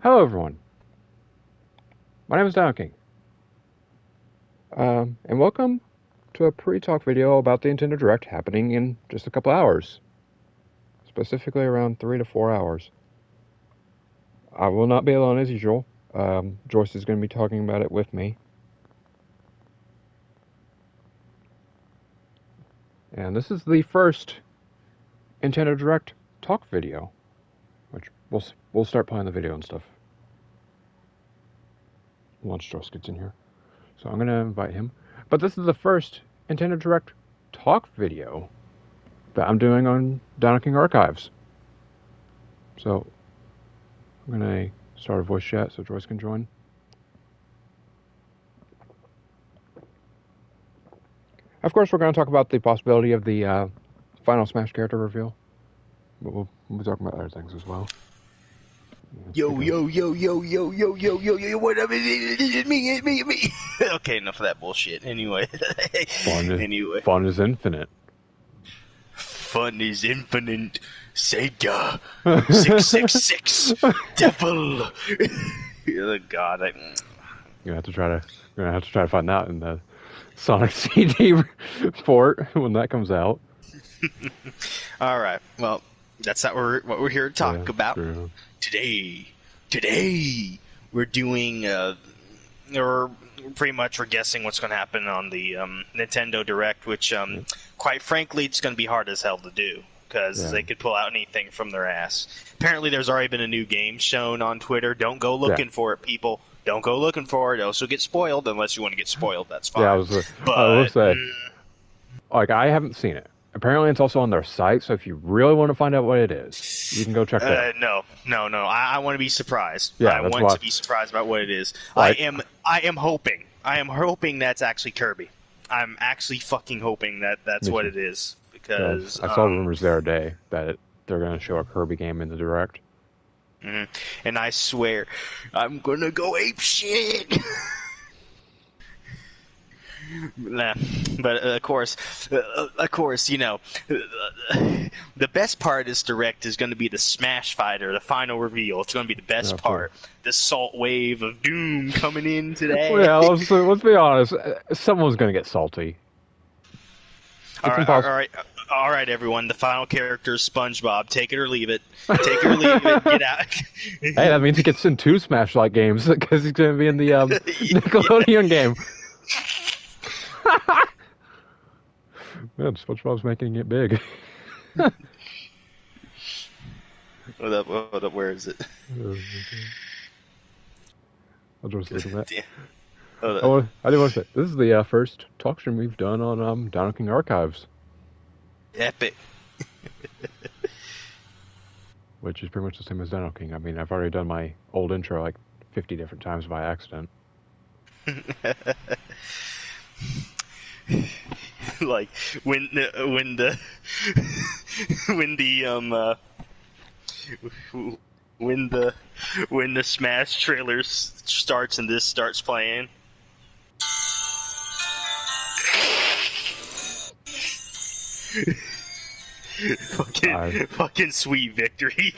Hello, everyone. My name is Donkey. And welcome to a pre-talk video about the Nintendo Direct happening in just a couple hours. Specifically around 3 to 4 hours. I will not be alone as usual. Joyce is going to be talking about it with me. And this is the first Nintendo Direct talk video. Which we'll start playing the video and stuff once Joyce gets in here. So I'm going to invite him. But this is the first Nintendo Direct talk video that I'm doing on Donkey Kong Archives. So I'm going to start a voice chat so Joyce can join. Of course, we're going to talk about the possibility of the final Smash character reveal. But we'll be talking about other things as well. Yo, what up? It's me. Okay, enough of that bullshit. Anyway. Fun is infinite. Fun is infinite. Sega. 666. Devil. Oh, God. You're gonna have to try to find that in the Sonic CD port when that comes out. All right. Well, that's not what we're here to talk about. True. Today, we're doing, or pretty much we're guessing what's going to happen on the Nintendo Direct, which, quite frankly, it's going to be hard as hell to do, because they could pull out anything from their ass. Apparently, there's already been a new game shown on Twitter. Don't go looking for it, people. Don't go looking for it. It'll also get spoiled, unless you want to get spoiled. That's fine. Yeah, I will say, like, I haven't seen it. Apparently, it's also on their site, so if you really want to find out what it is, you can go check that out. No. I want to be surprised. Yeah, I want to be surprised about what it is. Like, I am hoping that's actually Kirby. I'm actually fucking hoping that's what it is. Because I saw rumors the other day that they're going to show a Kirby game in the Direct. And I swear, I'm going to go ape shit. Nah, but of course, you know, the best part of this Direct is going to be the Smash Fighter, the final reveal. It's going to be the best part. The salt wave of doom coming in today. Well, yeah, let's be honest. Someone's going to get salty. All right, everyone. The final character is SpongeBob. Take it or leave it. Take it or leave it. Get out. Hey, that means he gets in 2 Smash-like games because he's going to be in the Nickelodeon game. Man, SpongeBob's making it big. Hold up, where is it? I'll just look at that. I did want to say, this is the first talk stream we've done on Donkey Kong Archives. Epic. Which is pretty much the same as Donkey King. I mean, I've already done my old intro like 50 different times by accident. Like when the Smash trailer starts and this starts playing. Fucking sweet victory.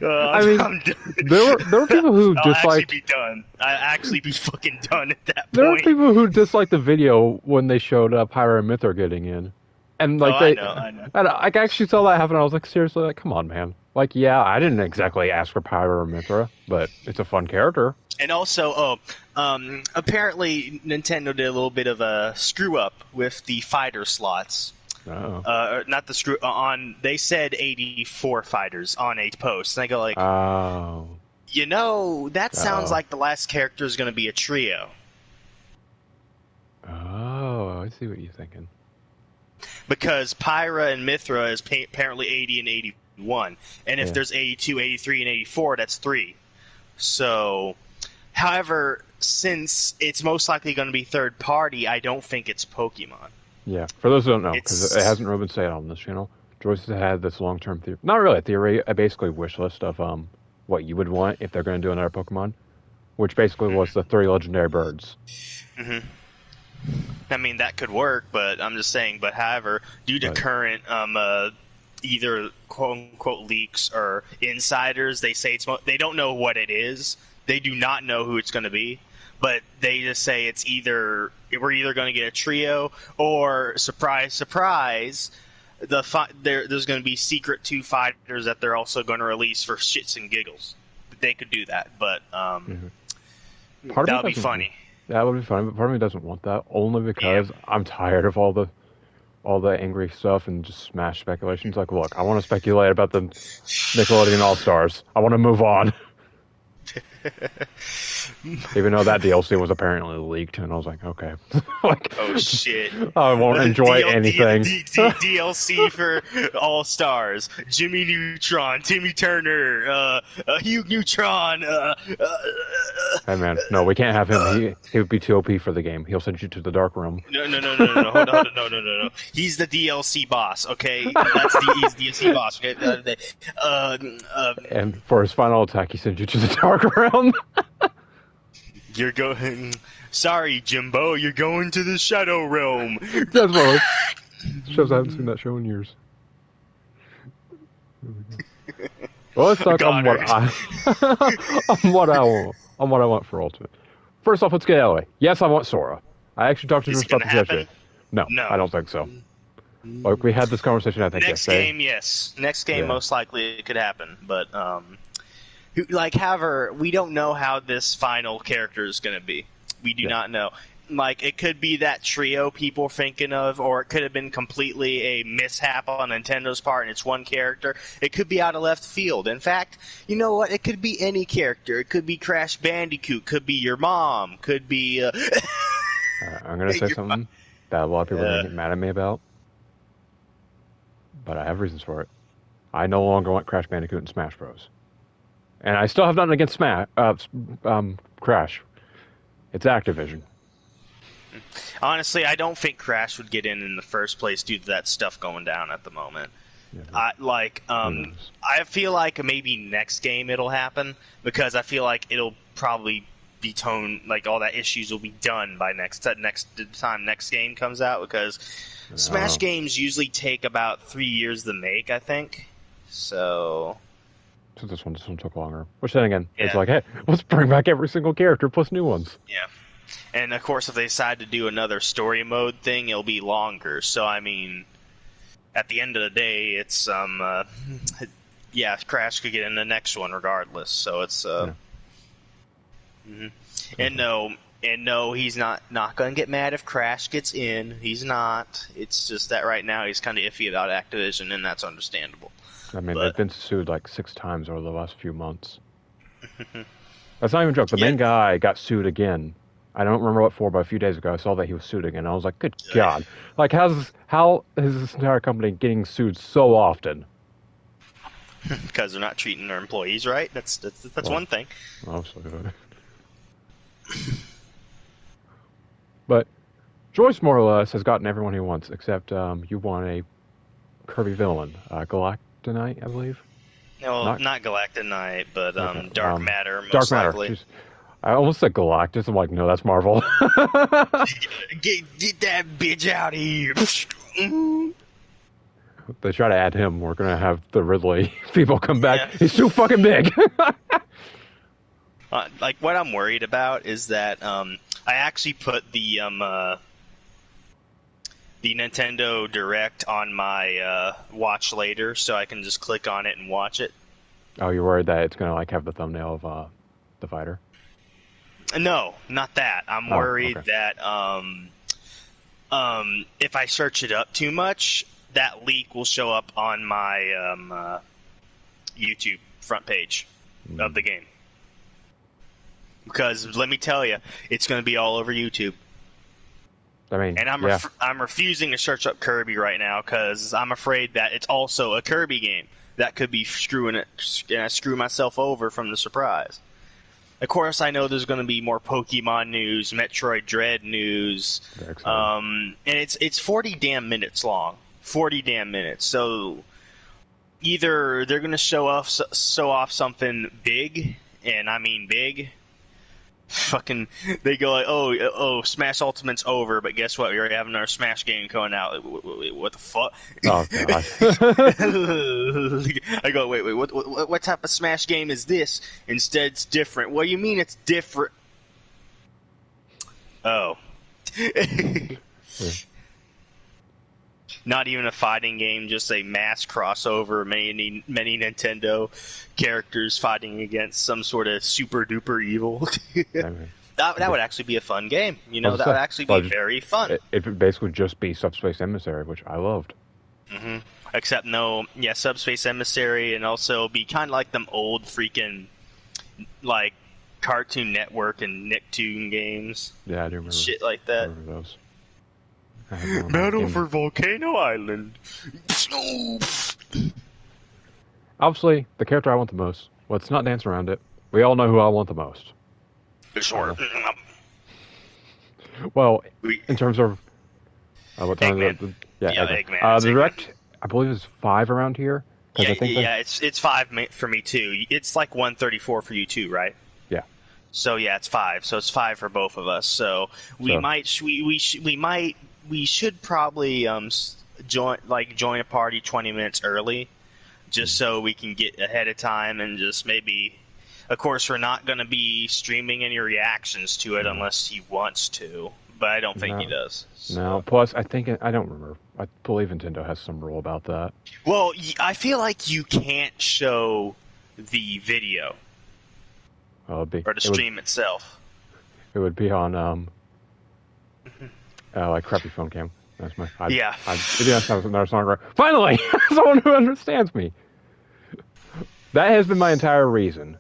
I mean, there were people who disliked. I'd actually be fucking done at that point. There were people who disliked the video when they showed Pyra and Mythra getting in, and like I know. I actually saw that happen. I was like, seriously, like, come on, man. Like, yeah, I didn't exactly ask for Pyra or Mythra, but it's a fun character. And also, apparently Nintendo did a little bit of a screw up with the fighter slots. Oh. Not the screw on. They said 84 fighters on 8 posts. And I go like, oh, you know, that sounds like the last character is going to be a trio. Oh, I see what you're thinking. Because Pyra and Mythra is apparently 80 and 81, and if there's 82, 83, and 84, that's 3. So, however, since it's most likely going to be third party, I don't think it's Pokemon. Yeah, for those who don't know, because it hasn't really been said on this channel, Joyce has had this long-term theory. Not really a theory, a basically wish list of what you would want if they're going to do another Pokemon, which basically was the 3 legendary birds. I mean, that could work, but I'm just saying, but however, due to current either quote unquote leaks or insiders. They say they don't know what it is. They do not know who it's going to be, but they just say we're either going to get a trio or surprise, surprise. There's going to be secret 2 fighters that they're also going to release for shits and giggles. They could do that, but that would be funny. That would be funny, but part of me doesn't want that, only because I'm tired of all the angry stuff and just Smash speculations. Like, look, I want to speculate about the Nickelodeon All-Stars. I want to move on. Even though that DLC was apparently leaked, and I was like, okay. Like, oh shit! I won't enjoy anything. DLC for All Stars: Jimmy Neutron, Timmy Turner, Hugh Neutron. Hey man, no, we can't have him. He would be too OP for the game. He'll send you to the dark room. No. Hold on, no. He's the DLC boss. Okay, he's the DLC boss. Okay, and for his final attack, he sends you to the dark realm. You're going. Sorry, Jimbo. You're going to the Shadow Realm. That's what shows I haven't seen that show in years. Well, let's talk on what I want for Ultimate. First off, let's get out of the way. Yes, I want Sora. I actually talked to him about this yesterday. No, I don't think so. Like, we had this conversation, I think, next yesterday. Game, yes. Next game, most likely it could happen. But, however, we don't know how this final character is going to be. We do not know. Like, it could be that trio people are thinking of, or it could have been completely a mishap on Nintendo's part and it's one character. It could be out of left field. In fact, you know what? It could be any character. It could be Crash Bandicoot. Could be your mom. Could be... I'm going to say something that a lot of people are going to get mad at me about. But I have reasons for it. I no longer want Crash Bandicoot in Smash Bros. And I still have nothing against Crash. It's Activision. Honestly, I don't think Crash would get in the first place due to that stuff going down at the moment. Yeah, I feel like maybe next game it'll happen, because I feel like it'll probably be all that issues will be done by next time next game comes out, because Smash games usually take about 3 years to make, I think. So this one took longer. Which then again, it's like, hey, let's bring back every single character plus new ones. Yeah. And of course, if they decide to do another story mode thing, it'll be longer. So I mean, at the end of the day, it's Crash could get in the next one regardless. So it's And no, he's not going to get mad if Crash gets in. He's not. It's just that right now he's kind of iffy about Activision, and that's understandable. I mean, they've been sued like 6 times over the last few months. That's not even a joke. The main guy got sued again. I don't remember what for, but a few days ago I saw that he was sued again. I was like, good God. Like, how is this entire company getting sued so often? Because they're not treating their employees right. That's one thing. Absolutely. But Joyce more or less has gotten everyone he wants, except you want a Kirby villain, Galactonite, I believe. No, not Galactonite, but Dark Matter. Dark Matter. I almost said Galactus. I'm like, no, that's Marvel. get that bitch out of here. They try to add him. We're gonna have the Ridley people come back. Yeah. He's too fucking big. What I'm worried about is that I actually put the Nintendo Direct on my watch later, so I can just click on it and watch it. Oh, you're worried that it's gonna have the thumbnail of the fighter? No, not that. I'm worried that if I search it up too much, that leak will show up on my YouTube front page of the game. Because let me tell you, it's going to be all over YouTube. I mean, and I'm refusing to search up Kirby right now because I'm afraid that it's also a Kirby game that could be screwing it, and I screw myself over from the surprise. Of course, I know there's going to be more Pokemon news, Metroid Dread news, and it's 40 damn minutes long. 40 damn minutes. So either they're going to show off something big, and I mean big, Fucking, they go like, oh, Smash Ultimate's over, but guess what? We already have another Smash game coming out. What the fuck? Oh god. I go, wait, what type of Smash game is this? Instead, it's different. What do you mean it's different? Oh. Yeah. Not even a fighting game, just a mass crossover, many Nintendo characters fighting against some sort of super duper evil. That would actually be a fun game. You know, that would actually be very fun. It would basically just be Subspace Emissary, which I loved. Mm-hmm. Except Subspace Emissary, and also be kind of like them old freaking, like, Cartoon Network and Nicktoon games. Yeah, I do remember. Shit like that. I remember those. Battle for Volcano Island. Obviously, the character I want the most. Let's not dance around it. We all know who I want the most. Sure. Well, in terms of what time Eggman. is it? Yeah, Eggman. The direct, I believe, is 5 around here. Yeah, it's 5 for me too. It's like 134 for you too, right? Yeah. So yeah, it's 5. So it's 5 for both of us. So we should probably join a party 20 minutes early, just so we can get ahead of time and just maybe. Of course, we're not going to be streaming any reactions to it unless he wants to, but I don't think he does. So. No, plus I don't remember. I believe Nintendo has some rule about that. Well, I feel like you can't show the video or the stream itself. It would be on like crappy phone cam. That's my another song. Right? Finally, someone who understands me. That has been my entire reason.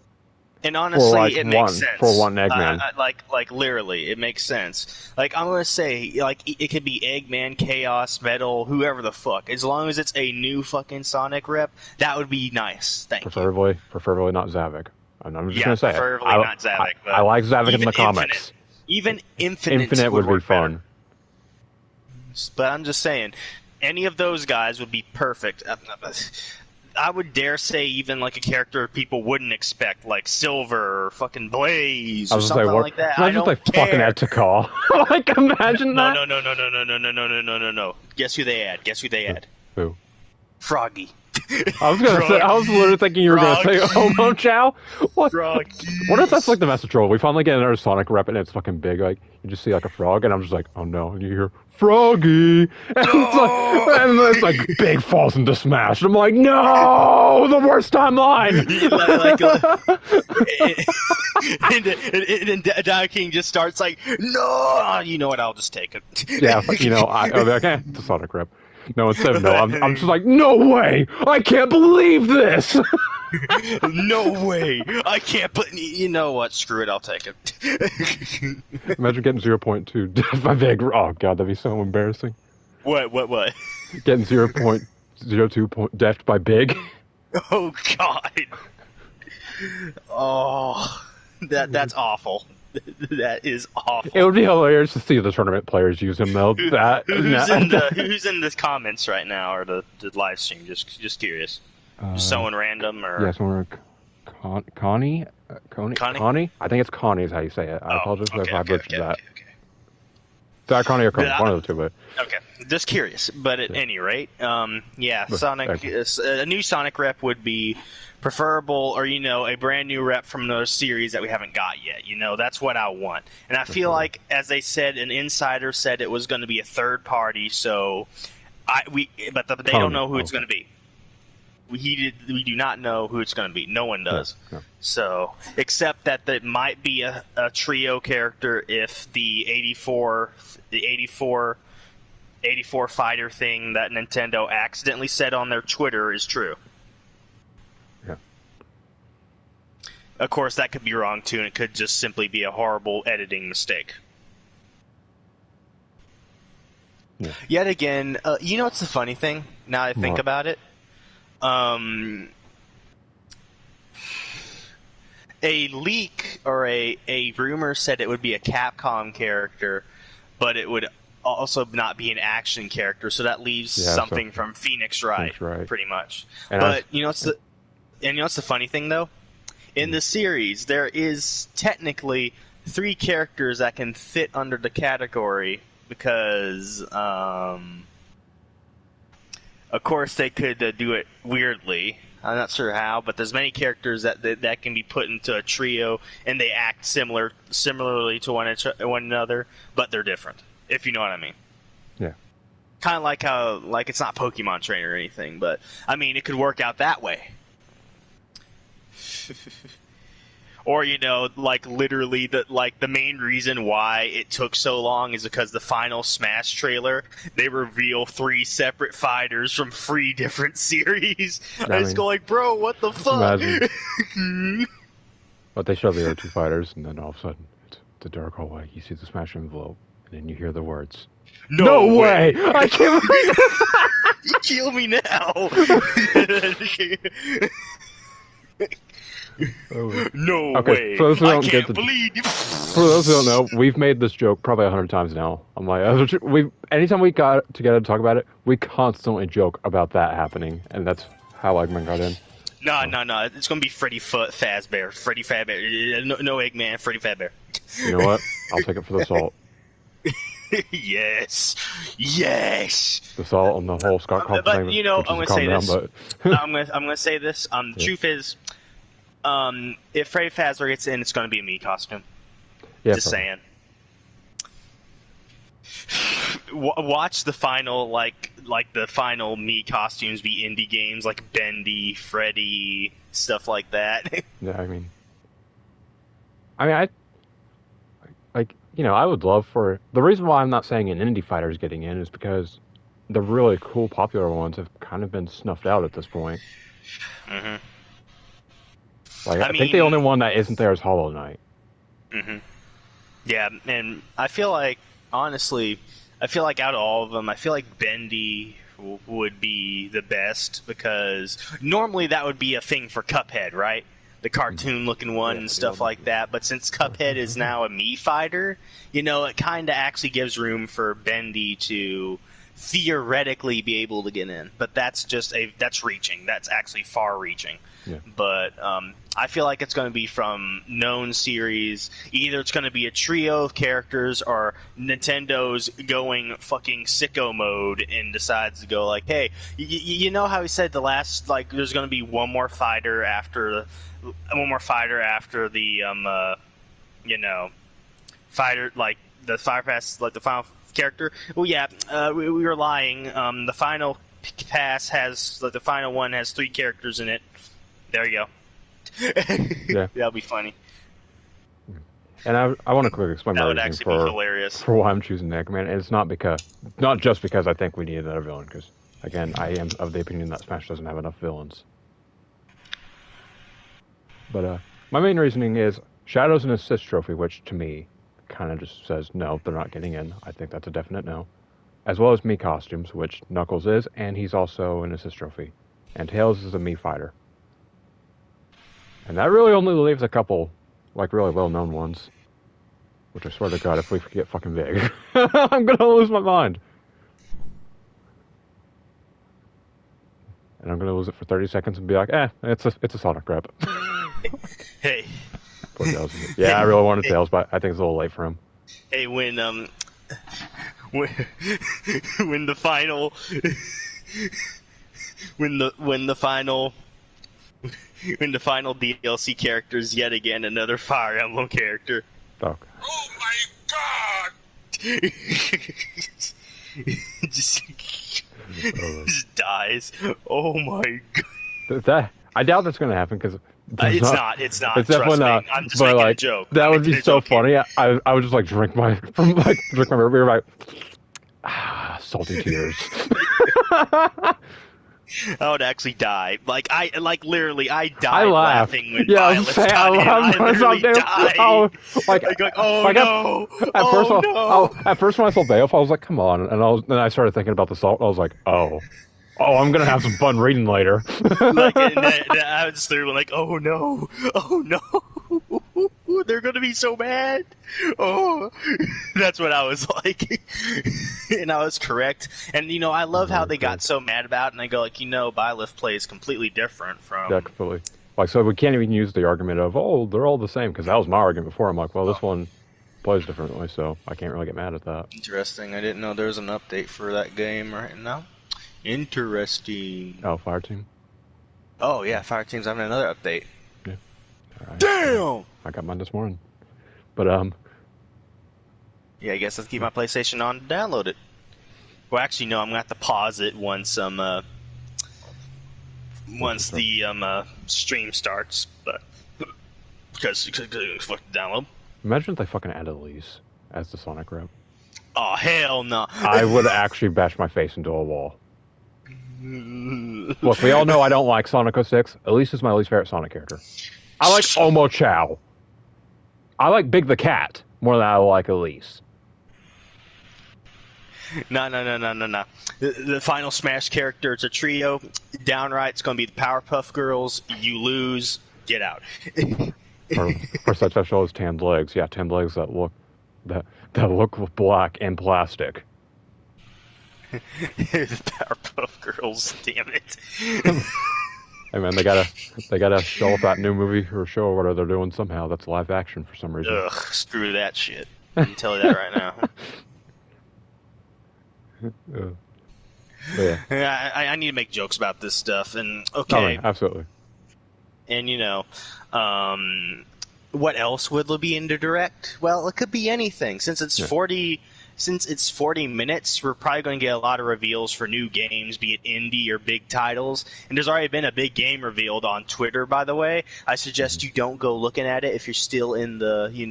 And honestly, it makes sense. For one Eggman. Like literally, it makes sense. Like, I'm going to say, like, it could be Eggman, Chaos, Metal, whoever the fuck. As long as it's a new fucking Sonic rep, that would be nice. Preferably not Zavik. I'm just going to say preferably not Zavik. I like Zavik in the comics. Even Infinite would be fun. But I'm just saying, any of those guys would be perfect. I would dare say even like a character people wouldn't expect, like Silver or fucking Blaze or something like that. I don't care. Fucking add Tikal. Like, imagine that. No. Guess who they add? Who? Froggy. I was literally thinking you were going to say Homo Chow. What? Froggy. What if that's like the Master Troll? We finally get another Sonic rep and it's fucking big. Like, you just see like a frog, and I'm just like, oh no. And you hear Froggy, and it's like Big falls into Smash. And I'm like, no, the worst timeline. And Dow King just starts like, no. You know what? I'll just take it. Yeah, I'll be like, it's a Sonic rep. No, instead of no, I'm just like, no way! I can't believe this! No way! I can't you know what? Screw it, I'll take it. Imagine getting 0.2 death by Big. Oh god, that'd be so embarrassing. What? Getting 0.02 death by Big. Oh god. Oh, that's awful. That is awful. It would be hilarious to see the tournament players use him though. Who's in the comments right now or the live stream? Just curious. Just someone random or someone. Connie. Connie. I think it's Connie is how you say it. I apologize if I butchered that. That Connie or Connie, one of the two, but okay. Just curious, but at any rate, Sonic. A new Sonic rep would be preferable, or a brand new rep from another series that we haven't got yet. That's what I want, and I feel like, as they said, an insider said it was going to be a third party. So, they don't know who it's going to be. We do not know who it's going to be. No one does. No. So, except that it might be a trio character if the 84 fighter thing that Nintendo accidentally said on their Twitter is true. Yeah. Of course, that could be wrong too, and it could just simply be a horrible editing mistake. Yeah. Yet again, what's the funny thing? Now I think about it. A leak or a rumor said it would be a Capcom character, but it would also not be an action character, so that leaves something from Phoenix Wright, pretty much. And but what's the funny thing though? In the series, there is technically three characters that can fit under the category because, of course, they could do it weirdly. I'm not sure how, but there's many characters that can be put into a trio, and they act similarly to one another, but they're different. If you know what I mean. Yeah. Kind of like how, like, it's not Pokemon Trainer or anything, but I mean, it could work out that way. Or, you know, like, literally, the main reason why it took so long is because the final Smash trailer, they reveal 3 separate fighters from 3 different series. I just go like, bro, what the fuck? Imagine. But they show the other 2 fighters, and then all of a sudden, it's the dark hallway. You see the Smash envelope, and then you hear the words. No way! I can't believe You kill me now! No way! For those who I don't can't believe you. For those who don't know, we've made this joke probably 100 times now. I'm like, anytime we got together to talk about it, we constantly joke about that happening, and that's how Eggman got in. No. It's gonna be Freddy Fazbear. Freddy Fazbear. No Eggman. Freddy Fazbear. You know what? I'll take it for the salt. Yes. The salt and the whole Scott Cawthon but thing. you know, I'm gonna say this. But... I'm gonna say this. The truth is, if Freddy Fazbear gets in, it's gonna be a me costume. Yeah, just saying. Watch the final, like the final me costumes be indie games like Bendy, Freddy, stuff like that. Yeah, I mean, I would love for... The reason why I'm not saying an indie fighter is getting in is because the really cool, popular ones have kind of been snuffed out at this point. Mm-hmm. Like, I think the only one that isn't there is Hollow Knight. Mm-hmm. Yeah, and I feel like, honestly, out of all of them, I feel like Bendy would be the best, because normally that would be a thing for Cuphead, right? The cartoon-looking one and stuff like that. But since Cuphead is now a Mii fighter, you know, it kind of actually gives room for Bendy to theoretically be able to get in. But that's reaching. That's actually far-reaching. Yeah. But I feel like it's going to be from known series. Either it's going to be a trio of characters, or Nintendo's going fucking sicko mode and decides to go like, hey, you know how he said there's going to be one more fighter after the fighter, like the Fire Pass, like the final character. Well, yeah, we were lying. The final pass has, like, the final one has 3 characters in it. There you go. Yeah, that'll be funny. And I want to quickly explain my reasoning for why I'm choosing Eggman. And it's not just because I think we need another villain. Because again, I am of the opinion that Smash doesn't have enough villains. But my main reasoning is Shadow's an assist trophy, which to me kind of just says no, they're not getting in. I think that's a definite no. As well as Mii costumes, which Knuckles is, and he's also an assist trophy. And Tails is a Mii fighter. And that really only leaves a couple, like, really well-known ones. Which I swear to God, if we get fucking big, I'm gonna lose my mind. And I'm gonna lose it for 30 seconds and be like, it's a Sonic rep. Hey. Poor Tails. Yeah, I really wanted Tails, but I think it's a little late for him. Hey, when the final DLC character is yet again another Fire Emblem character. Oh, oh my God! just dies. Oh my God! I doubt that's gonna happen because it's not. It's definitely not. I'm just making a joke. That would be so funny. I would just like drink my beer, like salty tears. I would actually die. Literally, I died laughing when Violet got in. I literally died. At first when I saw Beowulf, I was like, come on. And then I started thinking about the salt. I was like, oh, I'm going to have some fun reading later. I was literally like, oh no. They're going to be so mad. Oh, that's what I was like. And I was correct. And, I love how they got so mad about it. And I go, like, Byleth plays completely different from... Yeah, completely. Like, so we can't even use the argument of, they're all the same. Because that was my argument before. I'm like, well, this one plays differently, so I can't really get mad at that. Interesting. I didn't know there was an update for that game right now. Interesting. Oh, Fireteam? Oh, yeah, Fireteam's having another update. Yeah. Right. Damn! I got mine this morning. But, yeah, I guess let's keep my PlayStation on to download it. Well, actually, no, I'm going to have to pause it once the stream starts, but because fuck download. Imagine if they fucking added Elise as the Sonic rep. Oh, hell no. I would actually bash my face into a wall. Look, we all know I don't like Sonic 06. Elise is my least favorite Sonic character. I like Omo Chow. I like Big the Cat more than I like Elise. No. The final Smash character, it's a trio. Downright, it's going to be the Powerpuff Girls. You lose, get out. or such a show as Tanned Legs. Yeah, Tanned Legs that look black and plastic. The Powerpuff Girls, damn it. Hey man, they gotta show up that new movie or show or whatever they're doing somehow. That's live action for some reason. Ugh, screw that shit. I can tell you that right now. Yeah. I need to make jokes about this stuff, and okay. Oh, absolutely. And what else would there be in the direct? Well, it could be anything. Since it's 40 minutes, we're probably going to get a lot of reveals for new games, be it indie or big titles. And there's already been a big game revealed on Twitter, by the way. I suggest you don't go looking at it if you're still in the in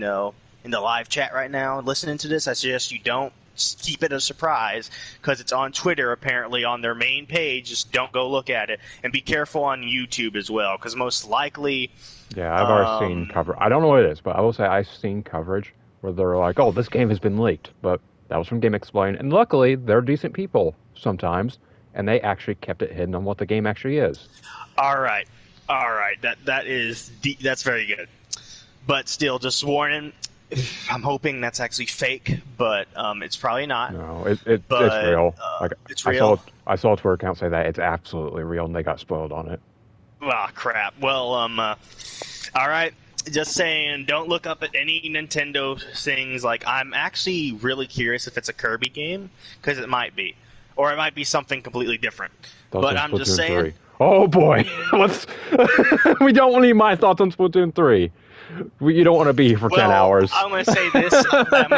the live chat right now listening to this. I suggest you don't. Keep it a surprise because it's on Twitter apparently on their main page. Just don't go look at it, and be careful on YouTube as well because most likely. Yeah, I've already seen coverage. I don't know what it is, but I will say I've seen coverage where they're like, "Oh, this game has been leaked," but that was from Game Explain, and luckily they're decent people sometimes, and they actually kept it hidden on what the game actually is. All right, that's very good, but still, just warning. I'm hoping that's actually fake, but it's probably not. No, it's real. It's real. I saw a Twitter account say that it's absolutely real, and they got spoiled on it. Ah, crap. Well, all right. Just saying, don't look up at any Nintendo things. Like, I'm actually really curious if it's a Kirby game, because it might be, or it might be something completely different. But I'm just saying. 3. Oh boy, we don't need my thoughts on Splatoon 3. You don't want to be here for 10 hours. I'm going to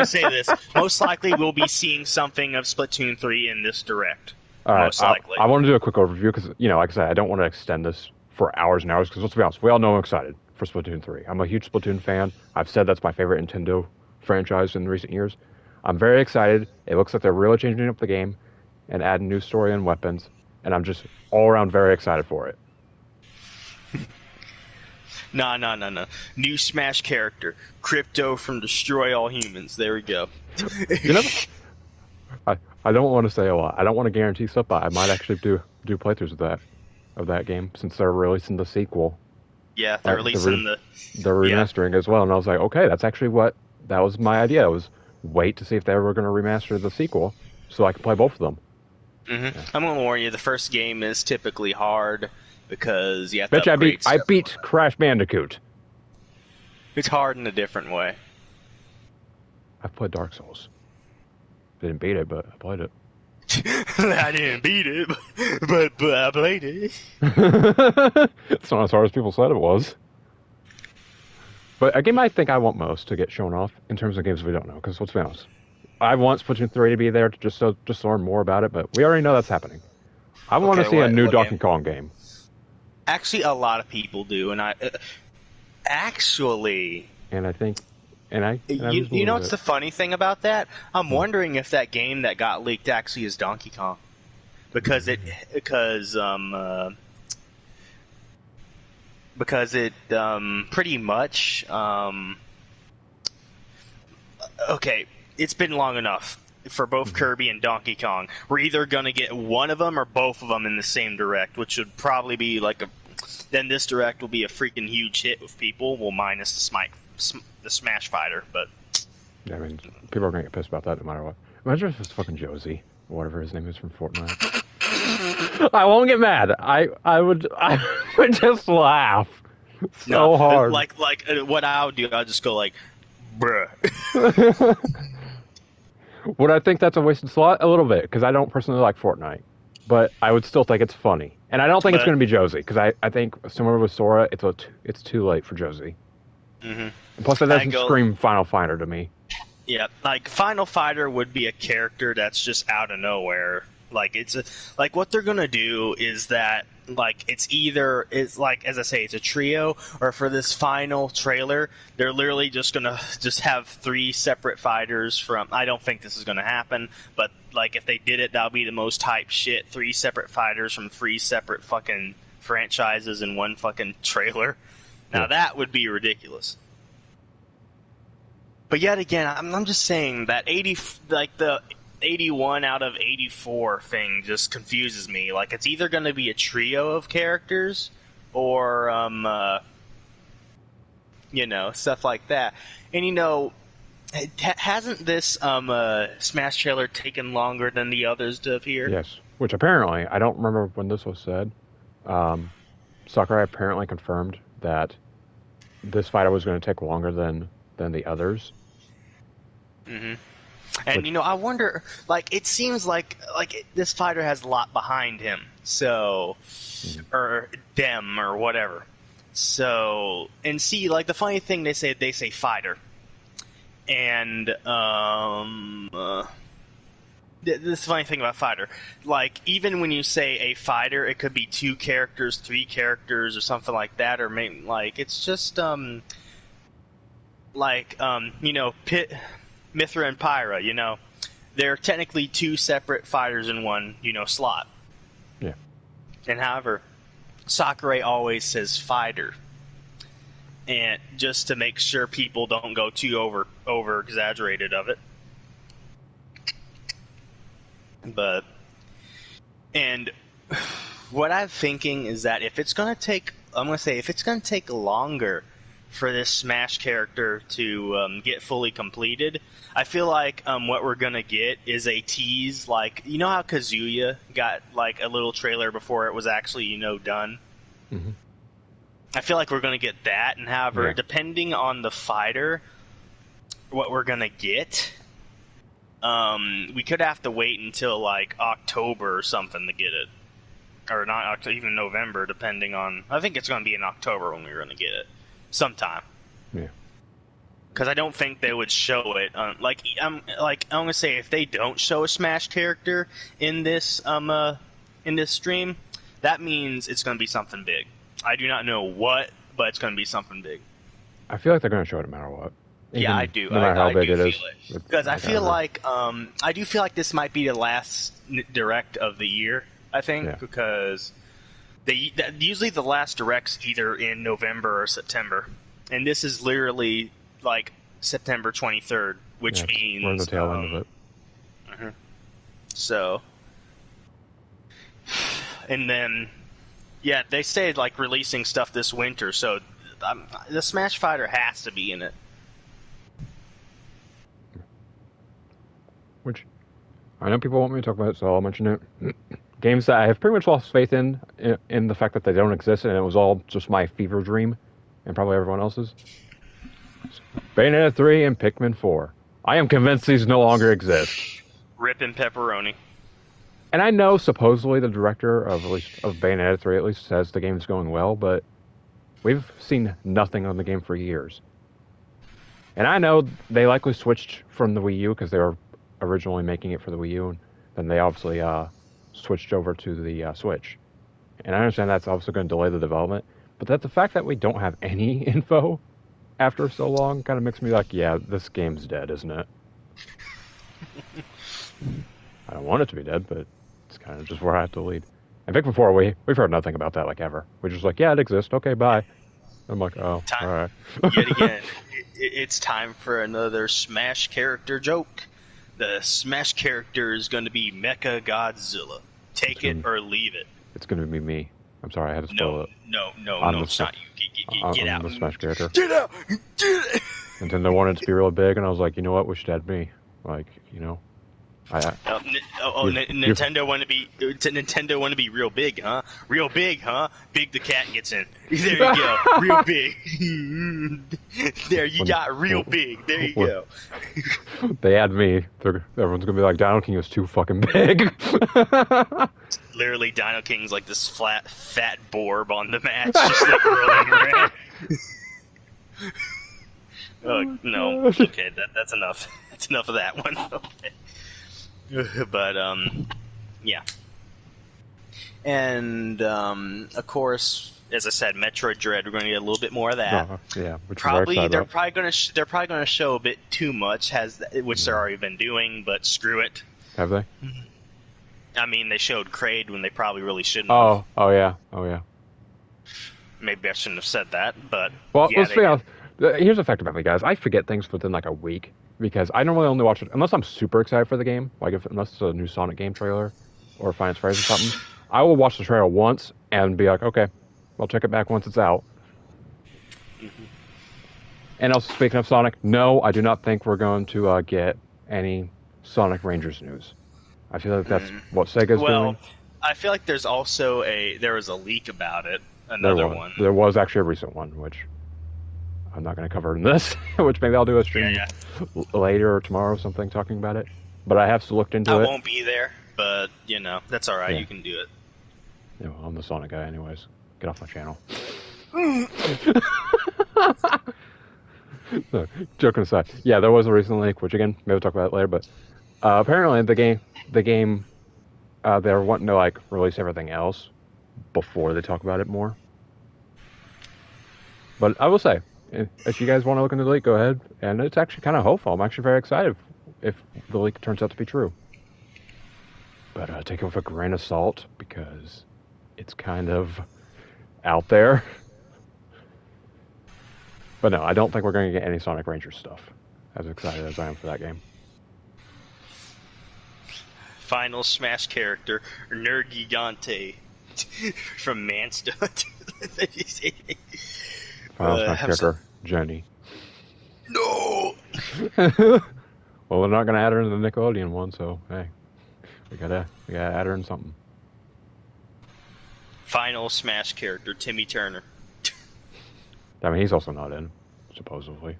say this. Most likely we'll be seeing something of Splatoon 3 in this direct. All right, most likely. I want to do a quick overview because, like I said, I don't want to extend this for hours and hours because, let's be honest, we all know I'm excited for Splatoon 3. I'm a huge Splatoon fan. I've said that's my favorite Nintendo franchise in recent years. I'm very excited. It looks like they're really changing up the game and adding new story and weapons, and I'm just all around very excited for it. No. New Smash character. Crypto from Destroy All Humans. There we go. I don't want to say a lot. I don't want to guarantee stuff, but I might actually do playthroughs of that game since they're releasing the sequel. Yeah, they're releasing they're remastering as well, and I was like, okay, that's actually that was my idea. Was wait to see if they were going to remaster the sequel so I could play both of them. Mm-hmm. Yeah. I'm going to warn you, the first game is typically hard. Because you have to I beat Crash Bandicoot. It's hard in a different way. I've played Dark Souls. Didn't beat it, but I played it. I didn't beat it, but I played it. It's not as hard as people said it was. But a game I think I want most to get shown off in terms of games we don't know, because let's be honest, I want Splatoon 3 to be there to just learn more about it, but we already know that's happening. I want to see a new Donkey Kong game. Actually, a lot of people do, and I think, you know what's the funny thing about that? I'm wondering if that game that got leaked actually is Donkey Kong, because it pretty much okay, it's been long enough for both Kirby and Donkey Kong. We're either going to get one of them or both of them in the same direct, which would probably be then this direct will be a freaking huge hit with people, well, minus the Smash Fighter, but... Yeah, I mean, people are going to get pissed about that no matter what. Imagine if it's fucking Josie, or whatever his name is from Fortnite. I won't get mad. I would just laugh so hard. Like what I would do, I'll just go bruh. Would I think that's a wasted slot? A little bit, because I don't personally like Fortnite. But I would still think it's funny. And I don't think it's going to be Josie, because I think, similar with Sora, it's too late for Josie. Mm-hmm. And plus, it doesn't scream Final Fighter to me. Yeah, like Final Fighter would be a character that's just out of nowhere. Like like what they're gonna do is that like it's like, as I say, it's a trio, or for this final trailer, they're literally just gonna have 3 separate fighters from. I don't think this is gonna happen, but like if they did it, that'll be the most hype shit. 3 separate fighters from 3 separate fucking franchises in one fucking trailer. Now that would be ridiculous. But yet again, I'm just saying that the 81 out of 84 thing just confuses me. Like, it's either going to be a trio of characters or, stuff like that. And, hasn't this Smash trailer taken longer than the others to appear? Yes, which apparently, I don't remember when this was said, Sakurai apparently confirmed that this fighter was going to take longer than the others. Mm-hmm. And, I wonder, like, it seems like this fighter has a lot behind him, so, or them, or whatever. So, and see, like, the funny thing, they say fighter. And, this funny thing about fighter, like, even when you say a fighter, it could be 2 characters, 3 characters, or something like that, or maybe, like, it's just, Mithra and Pyra, they're technically 2 separate fighters in one, slot. Yeah. And however, Sakurai always says fighter. And just to make sure people don't go too over exaggerated of it. And what I'm thinking is that if it's going to take longer for this Smash character to get fully completed, I feel like what we're going to get is a tease, like, you know how Kazuya got like a little trailer before it was actually, done? Mm-hmm. I feel like we're going to get that, and however, depending on the fighter, what we're going to get, we could have to wait until like October or something to get it. Or not, even November, depending on... I think it's going to be in October when we're going to get it. Sometime. Yeah. Because I don't think they would show it. I'm going to say, if they don't show a Smash character in this stream, that means it's going to be something big. I do not know what, but it's going to be something big. I feel like they're going to show it no matter what. Yeah, I do. No matter how big it is. Because I feel like I do feel like this might be the last direct of the year. I think because usually the last direct's either in November or September, and this is literally like September 23rd, which means we're in the tail end of it. Mm-hmm. So, and then they say like releasing stuff this winter, so the Smash Fighter has to be in it. Which I know people want me to talk about it, so I'll mention it. Games that I have pretty much lost faith in the fact that they don't exist, and it was all just my fever dream, and probably everyone else's. Bayonetta 3 and Pikmin 4. I am convinced these no longer exist. Rippin' pepperoni. And I know supposedly the director of Bayonetta 3 at least says the game's going well, but we've seen nothing on the game for years. And I know they likely switched from the Wii U because they were originally making it for the Wii U, and then they obviously switched over to the Switch. And I understand that's obviously going to delay the development, but the fact that we don't have any info after so long kind of makes me like, yeah, this game's dead, isn't it? I don't want it to be dead, but it's kind of just where I have to lead. I think before we've heard nothing about that, like, ever. We're just like, yeah, it exists, okay, bye. I'm like, oh, all right. Yet again, it's time for another Smash character joke. The Smash character is going to be Mecha Godzilla. Take it or leave it. It's going to be me. I'm sorry, I had to spoil it. No, it's not you. Get out. I'm the Smash character. Get out! Get it! Nintendo wanted it to be real big, and I was like, you know what? We should add me. Like, Nintendo want to be real big, huh? Real big, huh? Big the cat gets in. There you go. Real big. There you got real big. There you go. They add me. Everyone's gonna be like, Dino King is too fucking big. Literally, Dino King's like this fat borb on the match, just like rolling around. Oh no. Okay, that's enough. That's enough of that one. Okay. But yeah. And of course, as I said, Metroid Dread. We're going to get a little bit more of that. Yeah, which probably they're probably going to show a bit too much, which they've already been doing. But screw it. Have they? I mean, they showed Kraid when they probably really shouldn't have. Oh yeah. Maybe I shouldn't have said that, but well, yeah, let's be honest. Here's the fact about me, guys. I forget things within like a week because I normally only watch it unless I'm super excited for the game, like unless it's a new Sonic game trailer or Final Fantasy or something. I will watch the trailer once and be like, okay, I'll check it back once it's out. Mm-hmm. And also, speaking of Sonic, no, I do not think we're going to get any Sonic Rangers news. I feel like that's what Sega's doing. Well, I feel like there was a leak about it. Another one. There was actually a recent one, which I'm not going to cover in this, which maybe I'll do a stream later or tomorrow or something talking about it. But I have looked into it. I won't be there, but, that's all right. Yeah. You can do it. I'm the Sonic guy anyways. Get off my channel. So, joking aside. Yeah, there was a recent leak, which again, maybe we'll talk about it later, but apparently the game, they're wanting to, like, release everything else before they talk about it more. But I will say, if you guys want to look into the leak, go ahead. And it's actually kind of hopeful. I'm actually very excited if the leak turns out to be true. But take it with a grain of salt because it's kind of out there. But no, I don't think we're going to get any Sonic Rangers stuff. As excited as I am for that game. Final Smash character, Nergigante from Manstunt. Final Smash character, Jenny. No! Well, they're not going to add her in the Nickelodeon one, so hey, we gotta add her in something. Final Smash character, Timmy Turner. I mean, he's also not in, supposedly.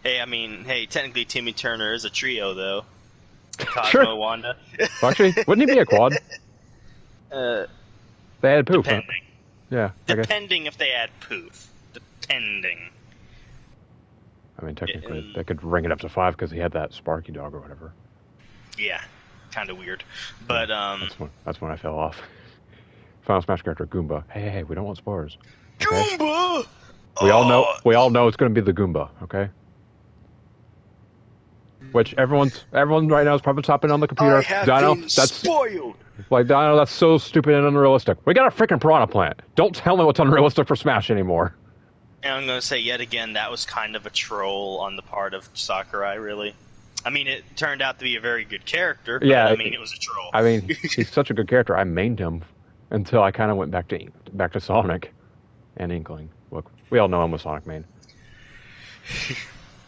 Hey, technically Timmy Turner is a trio, though. Cosmo, sure. Wanda. Actually, wouldn't he be a quad? They had Poof. Depending. Huh? Yeah. Depending if they add Poof. Depending. I mean, technically, they could ring it up to 5 because he had that Sparky dog or whatever. Yeah, kind of weird. But that's when I fell off. Final Smash character Goomba. Hey, we don't want spoilers. Okay? Goomba. We all know it's going to be the Goomba. Okay. Which everyone right now is probably typing on the computer. I have been spoiled. Like, Dino, that's so stupid and unrealistic. We got a freaking Piranha Plant. Don't tell me what's unrealistic for Smash anymore. And I'm going to say yet again, that was kind of a troll on the part of Sakurai, really. I mean, it turned out to be a very good character, but yeah, it was a troll. I mean, he's such a good character. I mained him until I kind of went back to Sonic and Inkling. Look, we all know I'm a Sonic main.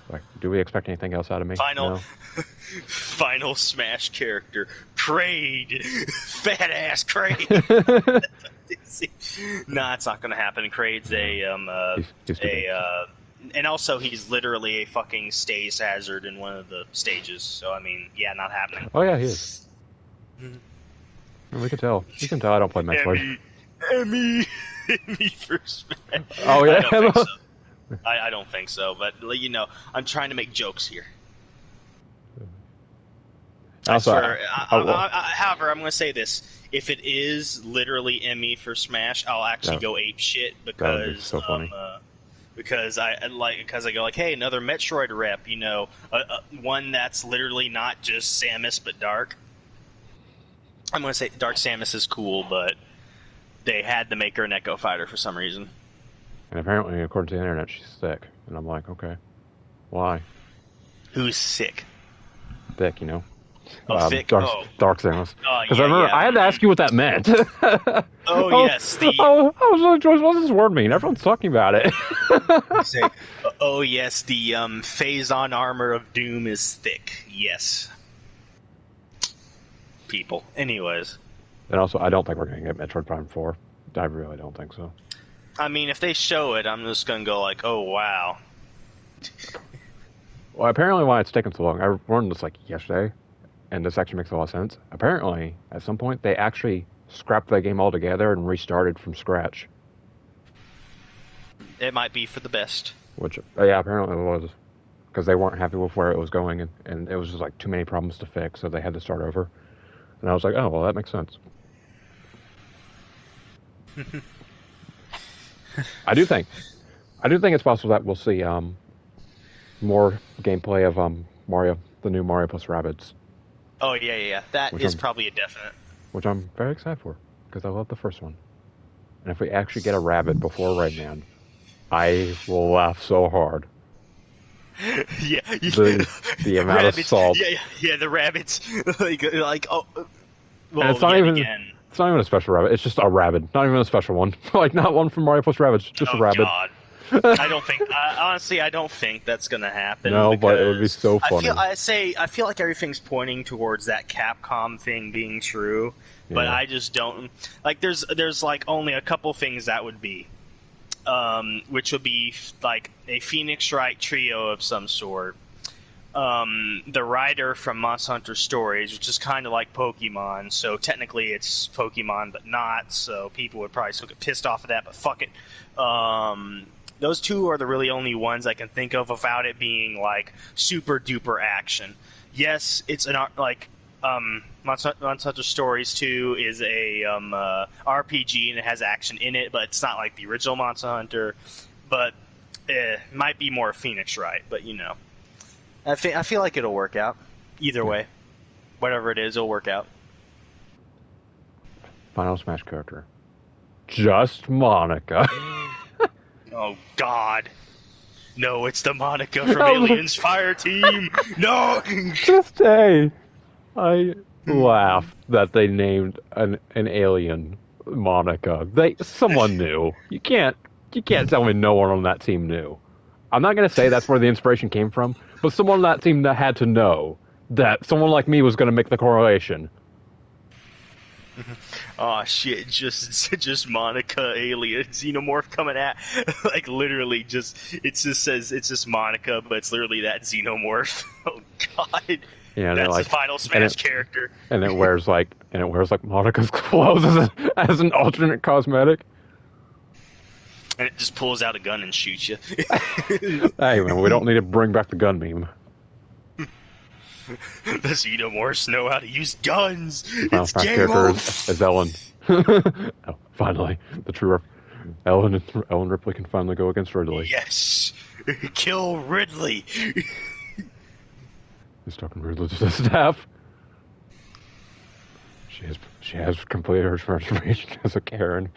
Like, do we expect anything else out of me? Final Smash character, Kraid. Fat ass Kraid. Nah, it's not going to happen. Kraid's and also he's literally a fucking stays hazard in one of the stages. So I mean, yeah, not happening. Oh yeah, he is. We can tell. You can tell I don't play Metroid. Emmy for Smash. Oh yeah. I don't think so, but I'm trying to make jokes here. Also, however, I'm going to say this: if it is literally Emmy for Smash, I'll actually go ape shit because that would be so funny. Because I go like, hey, another Metroid rep, one that's literally not just Samus but Dark. I'm going to say Dark Samus is cool, but they had to make her an Echo Fighter for some reason. And apparently, according to the internet, she's sick. And I'm like, okay, why? Who's sick? Thick, thick? Dark Samus. Because I had to ask you what that meant. Yes. I was like, George, what does this word mean? Everyone's talking about it. Yes, the Phazon armor of Doom is thick. Yes. people. Anyways. And also, I don't think we're going to get Metroid Prime 4. I really don't think so. I mean, if they show it, I'm just going to go like, oh, wow. Well, apparently why it's taken so long, I learned this like yesterday, and this actually makes a lot of sense. Apparently, at some point, they actually scrapped that game altogether and restarted from scratch. It might be for the best. Which, yeah, apparently it was. Because they weren't happy with where it was going, and it was just like too many problems to fix, so they had to start over. And I was like, oh, well, that makes sense. I do think it's possible that we'll see more gameplay of Mario, the new Mario plus Rabbids. Oh yeah. That is probably a definite. Which I'm very excited for, because I love the first one. And if we actually get a rabbit before Rayman, I will laugh so hard. Yeah, the amount rabbits, of salt. Yeah, the rabbits. like oh, well, and it's not even. Again. It's not even a special rabbit. It's just a rabbit. Not even a special one. Like, not one from Mario plus Rabbids. Just a rabbit. God. I don't think... honestly, I don't think that's going to happen. No, but it would be so funny. I feel like everything's pointing towards that Capcom thing being true, but I just don't... Like, there's like, only a couple things that would be. Which would be, like, a Phoenix Wright trio of some sort. The writer from Monster Hunter Stories, which is kind of like Pokemon, so technically it's Pokemon but not, so people would probably still get pissed off of that, but fuck it. Those two are the really only ones I can think of without it being like super duper action. Yes, it's an like Monster Hunter Stories 2 is a RPG and it has action in it, but it's not like the original Monster Hunter, but it might be more Phoenix Wright, but you know. I feel like it'll work out. Either way. Whatever it is, it'll work out. Final Smash character. Just Monica. Oh, God. No, it's the Monica from Aliens Fire Team. No! Just say, I laughed that they named an alien Monica. Someone knew. You can't tell me no one on that team knew. I'm not going to say that's where the inspiration came from, but someone on that team that had to know that someone like me was going to make the correlation. Oh shit! Just Monica alien xenomorph coming at, like literally it just says it's just Monica, but it's literally that xenomorph. Oh god! Yeah, that's the Final Smash character. And it wears like Monica's clothes as an alternate cosmetic. And it just pulls out a gun and shoots you. Hey man, we don't need to bring back the gun meme. The Xenomorphs know how to use guns. It's game over. Is Ellen. Oh, finally, the true Ellen Ripley can finally go against Ridley. Yes, kill Ridley. He's talking Ridley to the staff. She has completed her transformation as a Karen.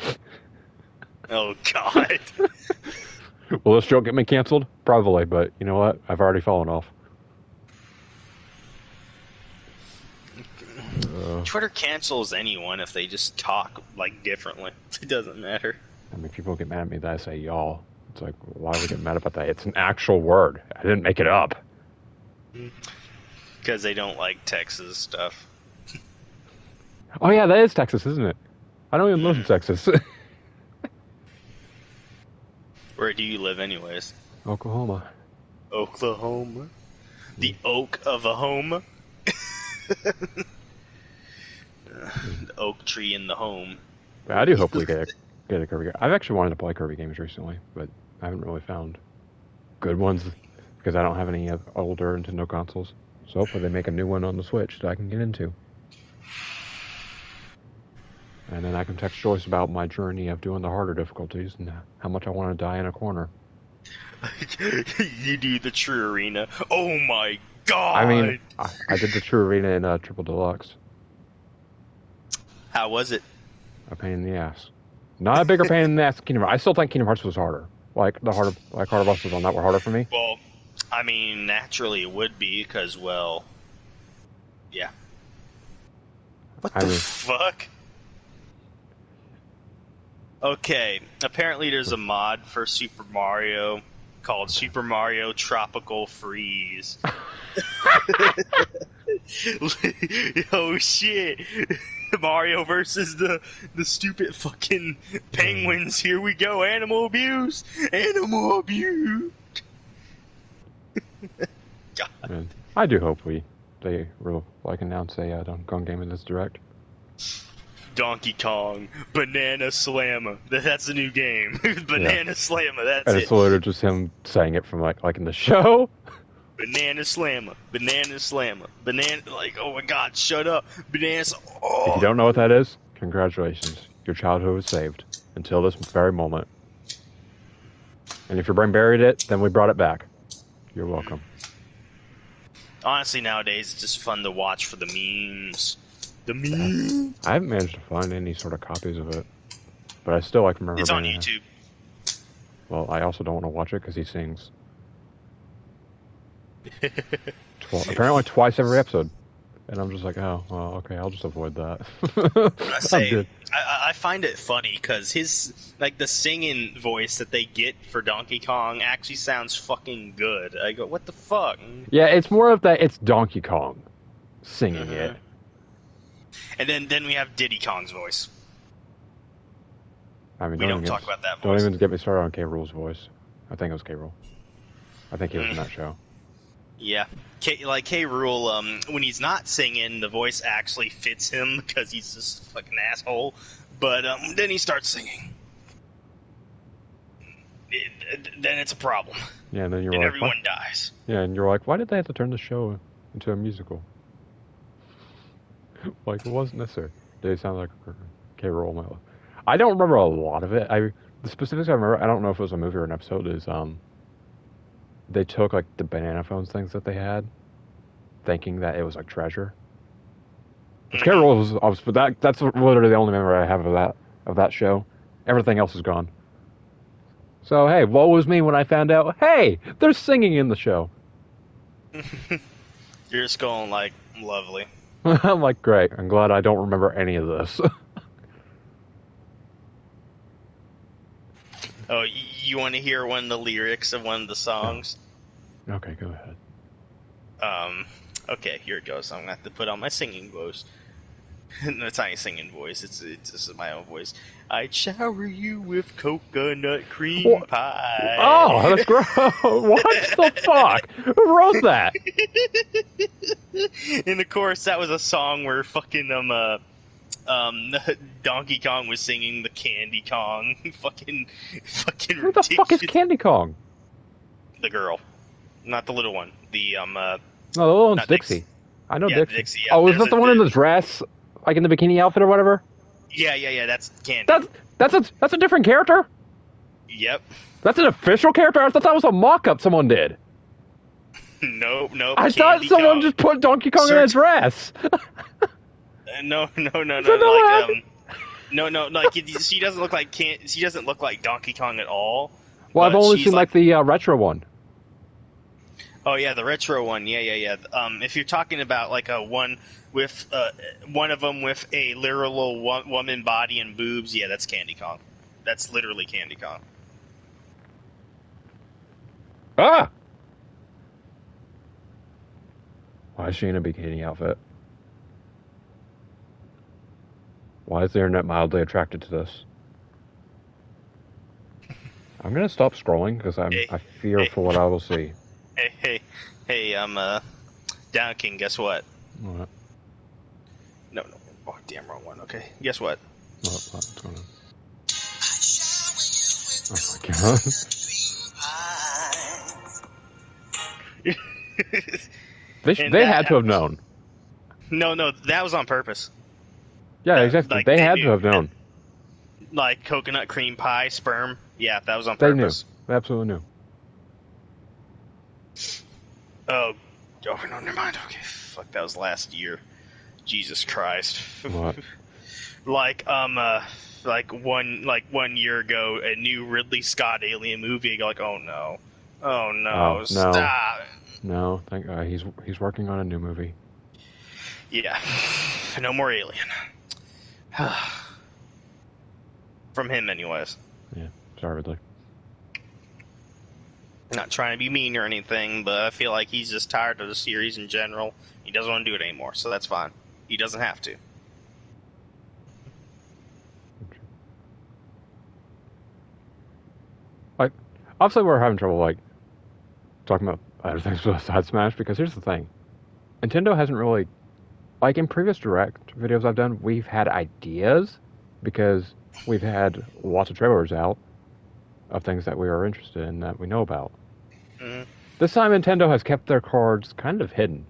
Oh God. Will this joke get me canceled? Probably, but you know what? I've already fallen off. Twitter cancels anyone if they just talk like differently. It doesn't matter. I mean, people get mad at me that I say y'all. It's like, why would we get mad about that? It's an actual word. I didn't make it up. Because they don't like Texas stuff. Oh yeah, that is Texas, isn't it? I don't even live in Texas. Where do you live anyways? Oklahoma. Oklahoma? The oak of a home? The oak tree in the home. I do hope we get a Kirby game. I've actually wanted to play Kirby games recently, but I haven't really found good ones because I don't have any older Nintendo consoles. So hopefully they make a new one on the Switch that I can get into. And then I can text Joyce about my journey of doing the harder difficulties and how much I want to die in a corner. You do the True Arena. Oh my god! I mean, I did the True Arena in Triple Deluxe. How was it? A pain in the ass. Not a bigger pain in the ass than Kingdom Hearts. I still think Kingdom Hearts was harder. Harder bosses on that were harder for me. Well, I mean, naturally it would be, because, well... Yeah. What the fuck? Okay, apparently there's a mod for Super Mario called Super Mario Tropical Freeze. Oh shit! Mario versus the stupid fucking penguins. Here we go. Animal abuse. Animal abuse. God. Man, I do hope they will announce a Donkey Kong game in this direct. Donkey Kong Banana Slammer. That's a new game. Banana Slammer. That's and it. It's literally just him saying it from like in the show. Banana Slammer. Banana Slammer. Banana. Like, oh my God, shut up. Banana. Oh. If you don't know what that is, congratulations. Your childhood was saved until this very moment. And if your brain buried it, then we brought it back. You're welcome. Honestly, nowadays it's just fun to watch for the memes. The memes. I haven't managed to find any sort of copies of it, but I still remember. It's on YouTube. Well, I also don't want to watch it because he sings. Apparently twice every episode, and I'm just like, oh, well, okay, I'll just avoid that. I find it funny because his the singing voice that they get for Donkey Kong actually sounds fucking good. I go, what the fuck? Yeah, it's more of that. It's Donkey Kong singing it. And then we have Diddy Kong's voice. I mean, we don't talk about that voice. Don't even get me started on K. Rool's voice. I think it was K. Rool. I think he was in that show. Yeah, K. Rool, when he's not singing, the voice actually fits him because he's just a fucking asshole. But then he starts singing. Then it's a problem. Yeah, and then you're and like, everyone dies. Yeah, and you're like, why did they have to turn the show into a musical? It wasn't necessary. Did it sound like K. Rool? I don't remember a lot of it. The specifics I remember, I don't know if it was a movie or an episode, is they took the banana phones things that they had, thinking that it was treasure. K. Rool was but that's literally the only memory I have of that show. Everything else is gone. So hey, woe was me when I found out, hey, they're singing in the show. You're just going lovely. I'm like, great, I'm glad I don't remember any of this. Oh, you want to hear one of the lyrics of one of the songs? Okay, go ahead. Okay, here it goes. I'm going to have to put on my singing voice. No, it's not a singing voice. It's just my own voice. I'd shower you with coconut cream pie. Oh, that's gross. What the fuck? Who wrote that? And of course, that was a song where fucking Donkey Kong was singing the Candy Kong. fucking Who the fuck is Candy Kong? The girl, not the little one. No, the little one's Dixie. I know Dixie. Dixie, yeah. Oh, is that the one in the dress, in the bikini outfit or whatever? Yeah. That's Candy. That's a different character. Yep. That's an official character. I thought that was a mock-up someone did. No. I thought someone just put Donkey Kong in a dress. No. She doesn't look like she doesn't look like Donkey Kong at all. Well, I've only seen the retro one. Oh yeah, the retro one. Yeah. If you're talking about a one with one of them with a literal woman body and boobs, yeah, that's Candy Kong. That's literally Candy Kong. Ah! Why is she in a bikini outfit? Why is the internet mildly attracted to this? I'm gonna stop scrolling because I fear for what I will see. Hey, Down King, guess what? What? No. Oh, damn, wrong one. Okay, guess what? What's going on? Oh my god. They had to have known. No, that was on purpose. Yeah, exactly. They had to have known. Coconut cream pie, sperm. Yeah, that was on purpose. They knew. They absolutely knew. Oh, no, never mind. Okay, fuck, that was last year. Jesus Christ. What? 1 year ago, a new Ridley Scott alien movie. Oh no, no. Stop. No, thank God. He's working on a new movie. Yeah, no more Alien. From him, anyways. Yeah, sorry, Ridley. Not trying to be mean or anything, but I feel like he's just tired of the series in general. He doesn't want to do it anymore, so that's fine. He doesn't have to. Like, obviously we're having trouble, like, talking about other things besides Smash, because here's the thing. Nintendo hasn't really, like, in previous Direct videos I've done, we've had ideas, because we've had lots of trailers out of things that we are interested in, that we know about. Mm-hmm. This time Nintendo has kept their cards kind of hidden.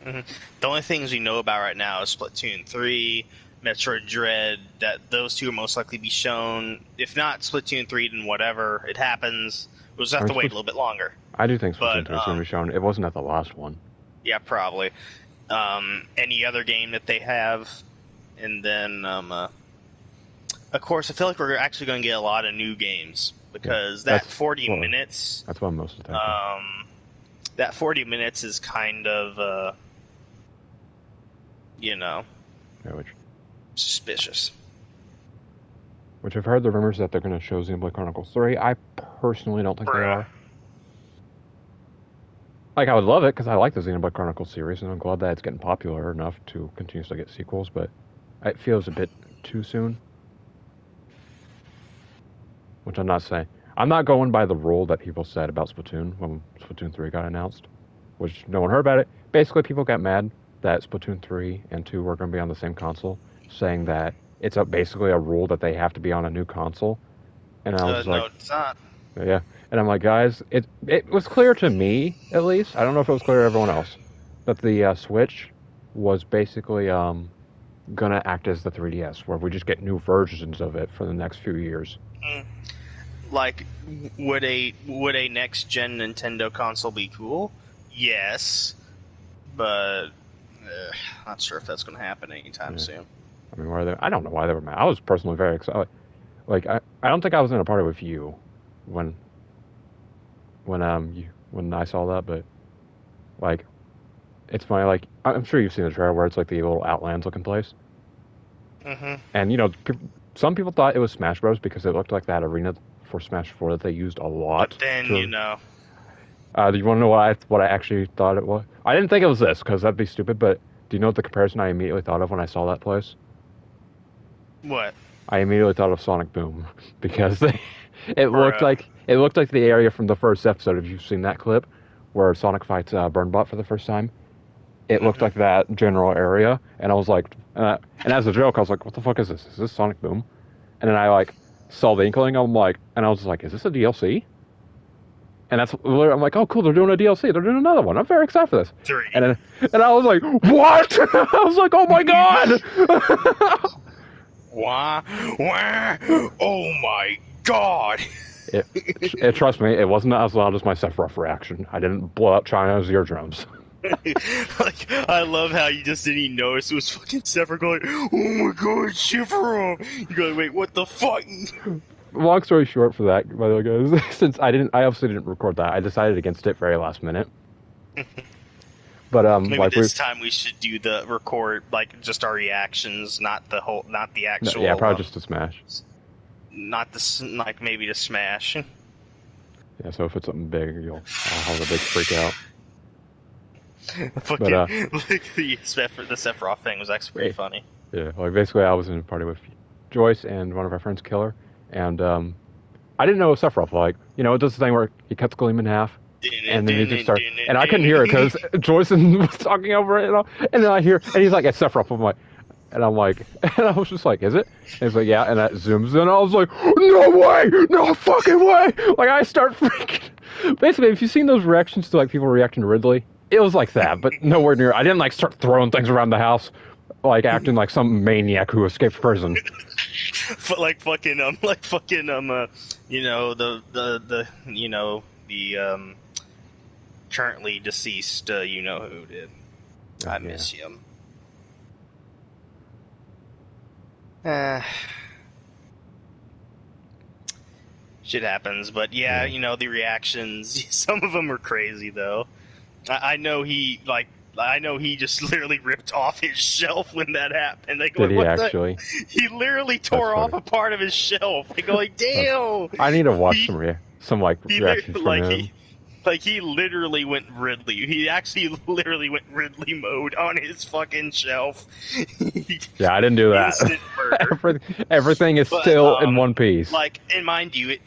Mm-hmm. The only things we know about right now is Splatoon 3, Metroid Dread, that those two will most likely be shown. If not Splatoon 3, then whatever. It happens. We'll just have to wait a little bit longer. I do think Splatoon 3 is going to be shown. It wasn't at the last one. Yeah, probably. Any other game that they have. And then, of course, I feel like we're actually going to get a lot of new games. Because that 40 minutes... That's what I'm mostly thinking. That 40 minutes is kind of, suspicious. Which I've heard the rumors that they're going to show Xenoblade Chronicles 3. I personally don't think they are. Like, I would love it, because I like the Xenoblade Chronicles series, and I'm glad that it's getting popular enough to continuously get sequels, but it feels a bit too soon. Which I'm not saying. I'm not going by the rule that people said about Splatoon when Splatoon 3 got announced, which no one heard about it. Basically, people got mad that Splatoon 3 and 2 were going to be on the same console, saying that it's basically a rule that they have to be on a new console. And I was like, no, it's not. Yeah. And I'm like, guys, it was clear to me, at least. I don't know if it was clear to everyone else, that the Switch was basically going to act as the 3DS, where we just get new versions of it for the next few years. Like, would a next-gen Nintendo console be cool? Yes. But not sure if that's going to happen anytime soon. I mean, I don't know why they were mad. I was personally very excited. Like, I don't think I was in a party with you when I saw that, but like, it's funny. Like, I'm sure you've seen the trailer where it's like the little Outlands looking place. Mm-hmm. And some people thought it was Smash Bros. Because it looked like that arena for Smash 4 that they used a lot. But then do you want to know what I actually thought it was? I didn't think it was this, because that'd be stupid. But do you know what the comparison I immediately thought of when I saw that place? What? I immediately thought of Sonic Boom, because it looked like the area from the first episode. If you've seen that clip where Sonic fights Burnbot for the first time, it looked like that general area, and I was like, and as a joke, I was like, "What the fuck is this? Is this Sonic Boom?" And then I saw the inkling. I'm like, and I was like, "Is this a DLC?" And I'm like, "Oh, cool! They're doing a DLC. They're doing another one. I'm very excited for this." 3. And I was like, "What?" I was like, "Oh my god!" Why? Oh my god! Trust me, it wasn't as loud as my Sephiroth reaction. I didn't blow up China's eardrums. Like, I love how you just didn't even notice it was fucking Sephiroth going, "Oh my god, Sephiroth!" You go, "Wait, what the fuck?" Long story short for that, by the way, guys, since I obviously didn't record that, I decided against it very last minute. But maybe this time we should do the record, like, just our reactions, not the actual. Yeah, probably just to Smash. Not the maybe to Smash. Yeah, so if it's something big, I'll have a big freak out. Fucking, like the Sephiroth thing was actually pretty funny. Yeah, like basically I was in a party with Joyce and one of our friends, Killer, and I didn't know it was Sephiroth. Like, it does the thing where he cuts Gleam in half, and the music starts, and I couldn't hear it because Joyce was talking over it, and then I hear, and he's like, "It's Sephiroth." And I was just like, "Is it?" And he's like, "Yeah," and that zooms in. I was like, "No way! No fucking way!" Like, I start freaking. Basically, if you've seen those reactions to people reacting to Ridley, it was like that, but nowhere near. I didn't start throwing things around the house, acting like some maniac who escaped prison. The currently deceased, who did. I miss him. Shit happens, but the reactions, some of them are crazy though. I know he just literally ripped off his shelf when that happened. Did he actually? He literally tore off a part of his shelf. Damn! I need to watch some some like reactions from him. He literally went Ridley. He actually literally went Ridley mode on his fucking shelf. Yeah, I didn't do that. Everything is still in one piece. Like, and mind you,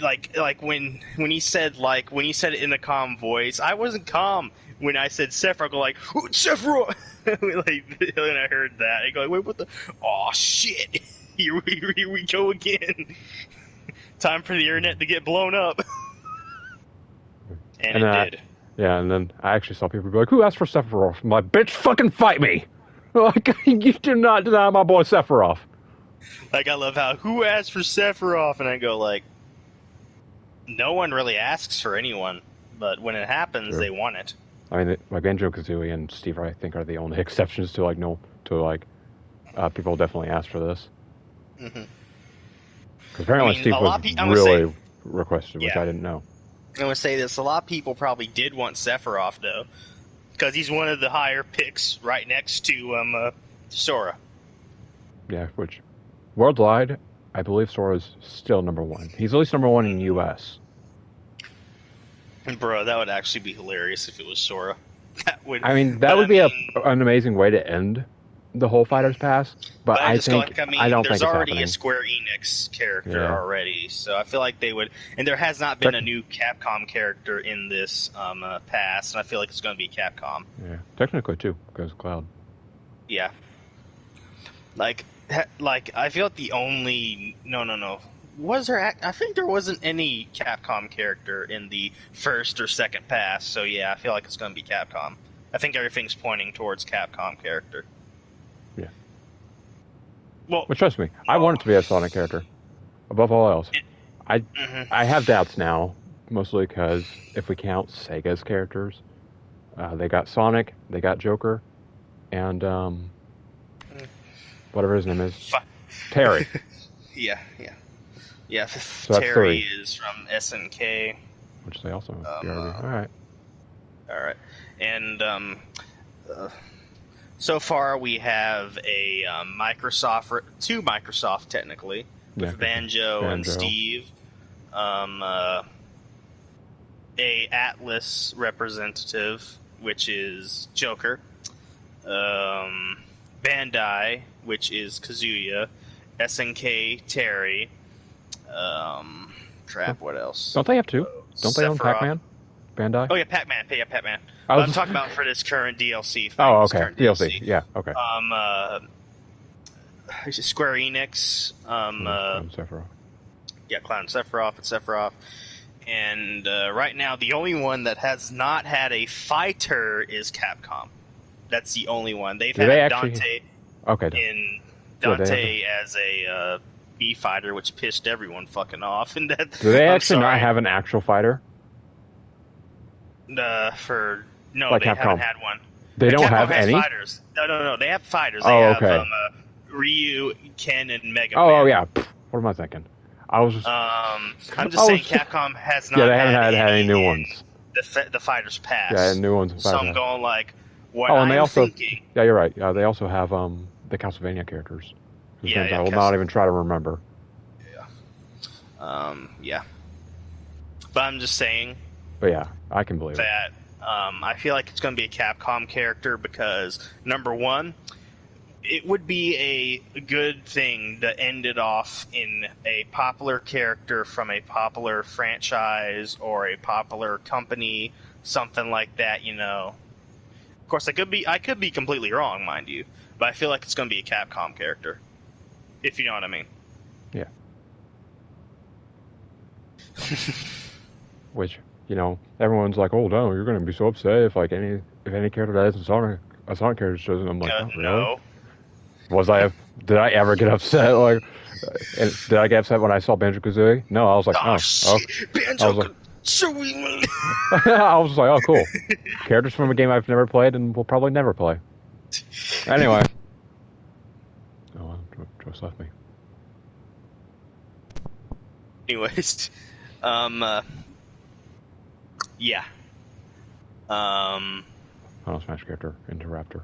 when he said it in a calm voice, I wasn't calm when I said Sephiroth. I go like, Sephiroth. Like, when I heard that, I go like, wait, what the? Oh shit! Here we go again. Time for the internet to get blown up. And it did. Yeah, and then I actually saw people be like, who asked for Sephiroth? I'm like, bitch, fucking fight me! Like, you do not deny my boy Sephiroth. Like, I love how, who asked for Sephiroth? And I go like, no one really asks for anyone, but when it happens, they want it. I mean, like Banjo-Kazooie and Steve, I think, are the only exceptions to people definitely ask for this. Because apparently Steve was really requested, which I didn't know. I'm going to say this. A lot of people probably did want Sephiroth, though. Because he's one of the higher picks right next to Sora. Yeah, which, worldwide, I believe Sora's still number one. He's at least number one in the U.S. Bro, that would actually be hilarious if it was Sora. That would be an amazing way to end the whole Fighter's Pass, but I don't think it's happening. There's already a Square Enix character already, so I feel like they would. And there has not been a new Capcom character in this pass, and I feel like it's going to be Capcom. Yeah, technically too, because Cloud. Yeah. Like I feel like the only no. Was there? I think there wasn't any Capcom character in the first or second pass, so yeah, I feel like it's going to be Capcom. I think everything's pointing towards Capcom character. Yeah. Well, trust me, I want it to be a Sonic character, above all else. I have doubts now, mostly because if we count Sega's characters, they got Sonic, they got Joker, and whatever his name is, Terry. Yeah. So Terry is from SNK, which they also BRB. All right, and so far we have a two Microsoft technically, with Banjo and Steve, a Atlas representative, which is Joker, Bandai, which is Kazuya, SNK Terry. What else? Don't they have two? Don't they own Pac-Man? Bandai? Oh yeah, Pac-Man. I'm talking about for this current DLC. Oh, okay. DLC. Yeah, okay. Square Enix. Clown Sephiroth. Yeah, Clown Sephiroth and Sephiroth. And right now, the only one that has not had a fighter is Capcom. That's the only one. They've had Dante. Okay. Dante as a B fighter, which pissed everyone fucking off. And that, do they actually not have an actual fighter? They haven't had one. They don't have any fighters. No. They have fighters. They have Ryu, Ken, and Mega Man. Oh yeah. What am I thinking? I was just. I'm just saying Capcom has not. Yeah, they haven't had any new ones. The fighters pass. Yeah, new ones. So I'm going like, what and they also. Thinking. Yeah, you're right. They also have the Castlevania characters. I will not even try to remember. Yeah. But I'm just saying. But yeah, I can believe that. I feel like it's going to be a Capcom character because, number one, it would be a good thing to end it off in a popular character from a popular franchise or a popular company, something like that, Of course, I could be completely wrong, mind you, but I feel like it's going to be a Capcom character, if you know what I mean. Yeah. Which, everyone's like, "Oh no, you're going to be so upset if any character dies in Sonic, a Sonic character shows." And I'm like, "Oh, really?" No. Did I ever get upset? Like, did I get upset when I saw Banjo-Kazooie? No, I was like, shit. Banjo-Kazooie. I was like, oh, cool. Characters from a game I've never played and will probably never play. Anyway. Oh, Joe left me. Anyways, yeah. Final Smash character, Indoraptor.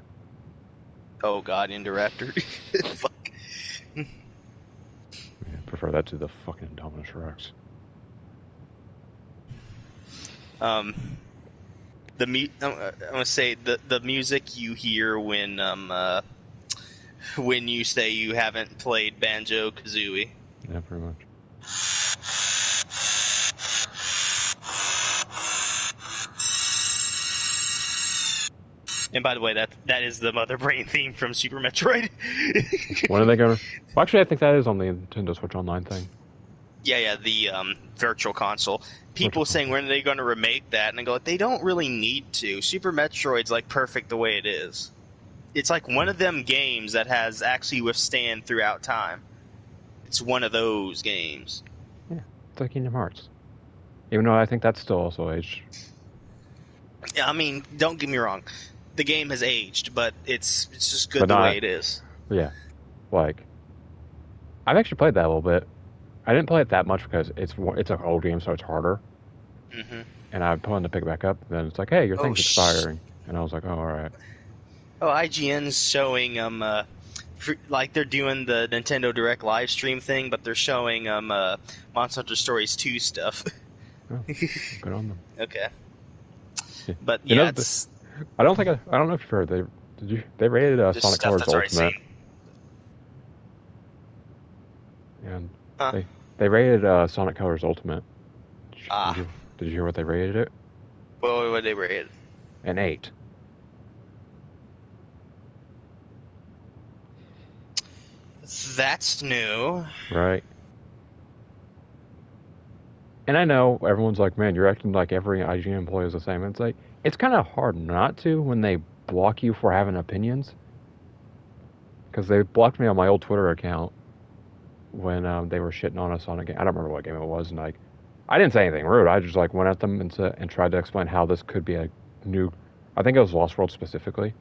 Oh god, Indoraptor. Fuck. Yeah, prefer that to the fucking Indominus Rex. I'm gonna say the music you hear when you say you haven't played Banjo-Kazooie. Yeah, pretty much. And by the way, that is the Mother Brain theme from Super Metroid. When are they going to... Well, actually, I think that is on the Nintendo Switch Online thing. Yeah, the Virtual Console. People saying when are they going to remake that, and I go, they don't really need to. Super Metroid's like perfect the way it is. It's like one of them games that has actually withstand throughout time. It's one of those games. Yeah, it's like Kingdom Hearts. Even though I think that's still also aged. Yeah, I mean, don't get me wrong. The game has aged, but it's just good the way it is. Yeah. Like, I've actually played that a little bit. I didn't play it that much because it's an old game, so it's harder. Mm-hmm. And I planned to pick it back up, then it's like, hey, your thing's expiring. And I was like, oh, alright. Oh, IGN's showing, like they're doing the Nintendo Direct live stream thing, but they're showing, Monster Hunter Stories 2 stuff. Oh, good on them. Okay. Yeah. But, yeah, it's... I don't know if you've heard, they rated Sonic Colors Ultimate. And they rated Sonic Colors Ultimate. Did you hear what they rated it? Well, what they rated? An 8. That's new. Right. And I know everyone's like, man, you're acting like every IGN employee is the same. It's like, it's kind of hard not to when they block you for having opinions. Because they blocked me on my old Twitter account when they were shitting on a Sonic game. I don't remember what game it was. And like, I didn't say anything rude. I just like went at them and tried to explain how this could be a new... I think it was Lost World specifically.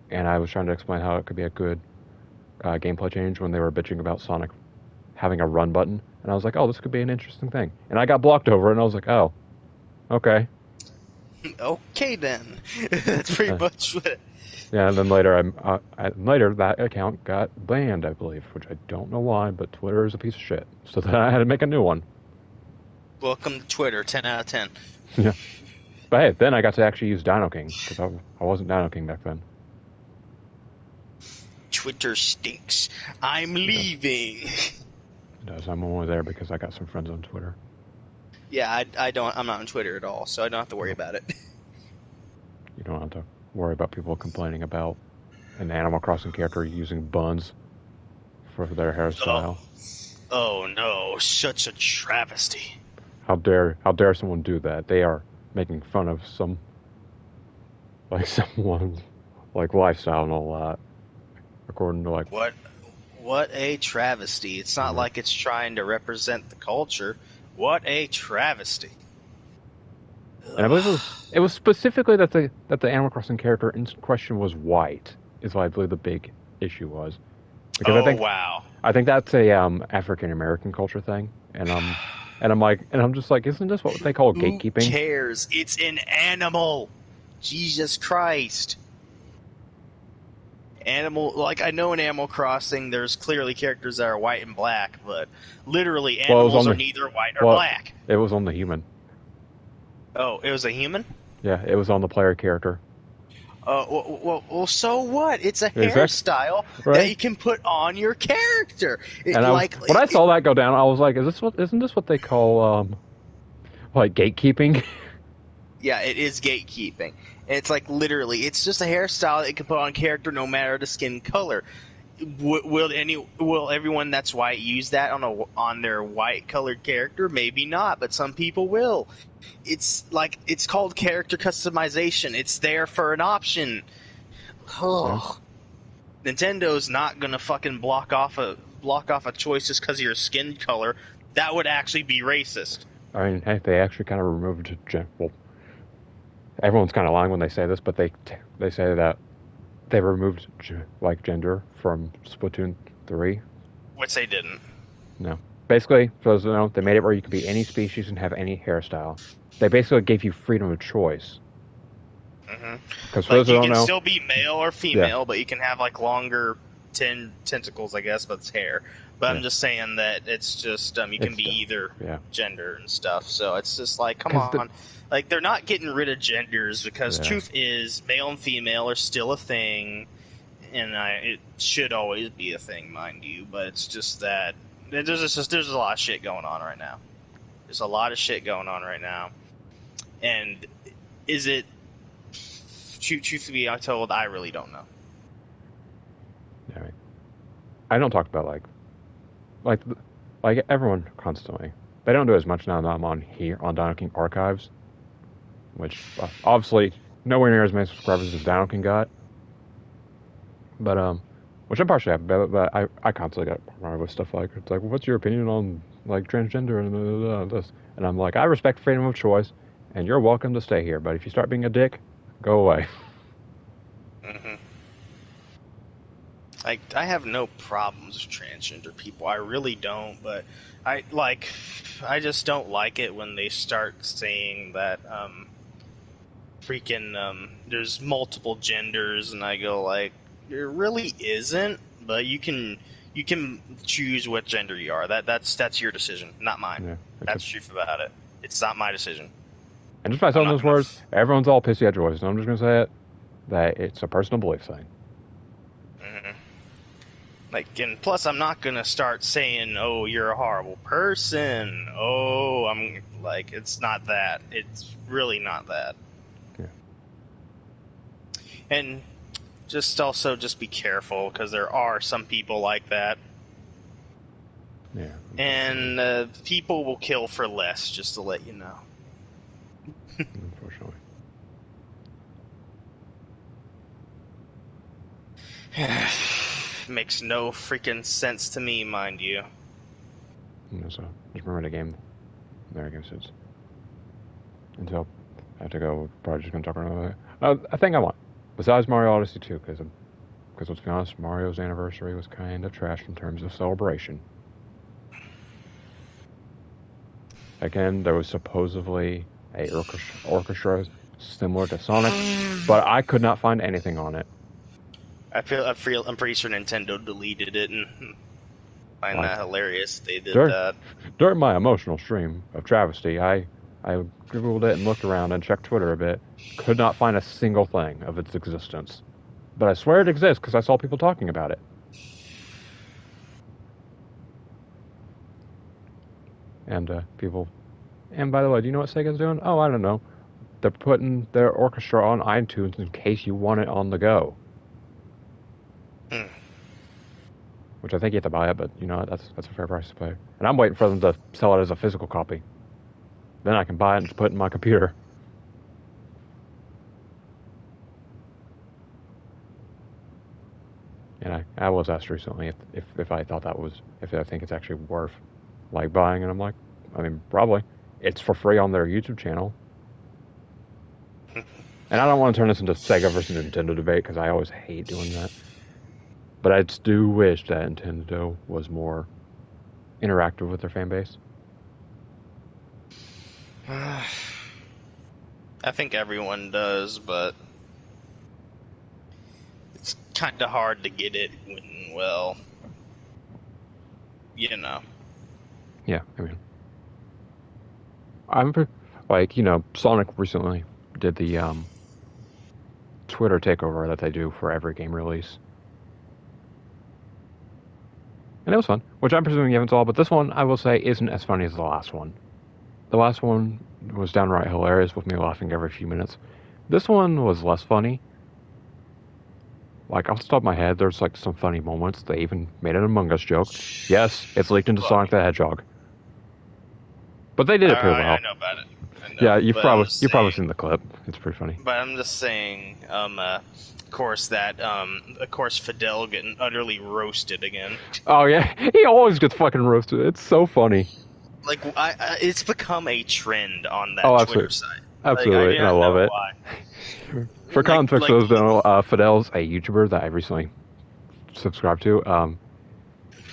And I was trying to explain how it could be a good gameplay change when they were bitching about Sonic having a run button. And I was like, oh, this could be an interesting thing. And I got blocked over it, and I was like, oh, okay. Okay, then. That's pretty much what... Yeah, and then later, later that account got banned, I believe, which I don't know why, but Twitter is a piece of shit. So then I had to make a new one. Welcome to Twitter, 10 out of 10. Yeah. But hey, then I got to actually use Dino King, because I wasn't Dino King back then. Twitter stinks. I'm leaving. It does. I'm only there because I got some friends on Twitter. Yeah, I'm not on Twitter at all, so I don't have to worry about it. You don't have to worry about people complaining about an Animal Crossing character using buns for their hairstyle. Oh no, such a travesty. How dare someone do that? They are making fun of someone's lifestyle and all that. According to What a travesty. It's not like it's trying to represent the culture. What a travesty. And I believe it was specifically that the Animal Crossing character in question was white, is what I believe the big issue was. Because wow. I think that's a African American culture thing. And I'm just like, isn't this what they call gatekeeping? Who cares? It's an animal. Jesus Christ. I know in Animal Crossing there's clearly characters that are white and black, but literally animals are neither white or black. It was on the human. Oh, it was a human? Yeah, it was on the player character. Well, so what? It's a hairstyle that you can put on your character. When I saw that go down, I was like, isn't this what they call gatekeeping? Yeah, it is gatekeeping. And it's like literally, it's just a hairstyle that you can put on character no matter the skin color. Will everyone that's white use that on their white colored character? Maybe not, but some people will. It's called character customization. It's there for an option. Oh. Nintendo's not gonna fucking block off a choice just because of your skin color. That would actually be racist. I mean, hey, they actually kind of removed everyone's kind of lying when they say this, but they say that they removed gender from Splatoon 3. Which they didn't. No. Basically, for those who know, they made it where you could be any species and have any hairstyle. They basically gave you freedom of choice. Mm-hmm. Because for those who don't know, you can still be male or female, but you can have longer tentacles, I guess, but it's hair. But I'm just saying that it's just you can be either gender and stuff. So it's just like, come on. Like, they're not getting rid of genders because truth is male and female are still a thing, and it should always be a thing, mind you. But it's just that there's a lot of shit going on right now. There's a lot of shit going on right now, and is it truth to be told? I really don't know. Yeah, right. I don't talk about like everyone constantly. They don't do as much now that I'm on here on Dino Archives, which obviously nowhere near as many subscribers as Dino got. But which I'm partially happy about. But I constantly get problems with stuff like, it's like, what's your opinion on like transgender and this? And I'm like, I respect freedom of choice, and you're welcome to stay here. But if you start being a dick, go away. Mm-hmm. Like, I have no problems with transgender people. I really don't, but I just don't like it when they start saying that there's multiple genders, and I go like, there really isn't, but you can choose what gender you are. That's your decision, not mine. Yeah, that's the truth about it. It's not my decision. And just by saying those words, everyone's all pissy at Joyce, and I'm just gonna say it, that it's a personal belief thing. Mm-hmm. Like, and plus, I'm not gonna start saying, "Oh, you're a horrible person." Oh, I'm like, it's not that. It's really not that. Yeah. And just be careful, because there are some people like that. Yeah. And people will kill for less, just to let you know. Unfortunately. Makes no freaking sense to me, mind you. So, just remember the game. There game sits. Until I have to go, probably just gonna talk about a thing I want. Besides Mario Odyssey 2, because let's be honest, Mario's anniversary was kind of trash in terms of celebration. Again, there was supposedly a orchestra similar to Sonic, but I could not find anything on it. I'm pretty sure Nintendo deleted it, and find that hilarious. They did that. During my emotional stream of travesty, I googled it and looked around and checked Twitter a bit. Could not find a single thing of its existence, but I swear it exists because I saw people talking about it. And people. And by the way, do you know what Sega's doing? Oh, I don't know. They're putting their orchestra on iTunes in case you want it on the go. Which I think you have to buy it, but you know that's a fair price to pay. And I'm waiting for them to sell it as a physical copy. Then I can buy it and just put it in my computer. And I was asked recently if I thought if I think it's actually worth like buying, and I'm like, I mean, probably. It's for free on their YouTube channel. And I don't want to turn this into Sega versus Nintendo debate, because I always hate doing that. But I just do wish that Nintendo was more interactive with their fan base. I think everyone does, but it's kind of hard to get it when, well, you know. Yeah, I mean, I'm like, you know, Sonic recently did the Twitter takeover that they do for every game release. And it was fun, which I'm presuming you haven't saw, but this one, I will say, isn't as funny as the last one. The last one was downright hilarious, with me laughing every few minutes. This one was less funny. Like, off the top of my head, there's like some funny moments. They even made an Among Us joke. Yes, it's leaked into Sonic the Hedgehog. But they did it pretty well. I know about it. Yeah, you've probably seen the clip. It's pretty funny. But I'm just saying, of course, Fidel getting utterly roasted again. Oh yeah, he always gets fucking roasted. It's so funny. Like, it's become a trend on that Twitter site. Absolutely, and I love it. Why. For context, those don't know, Fidel's a YouTuber that I recently subscribed to.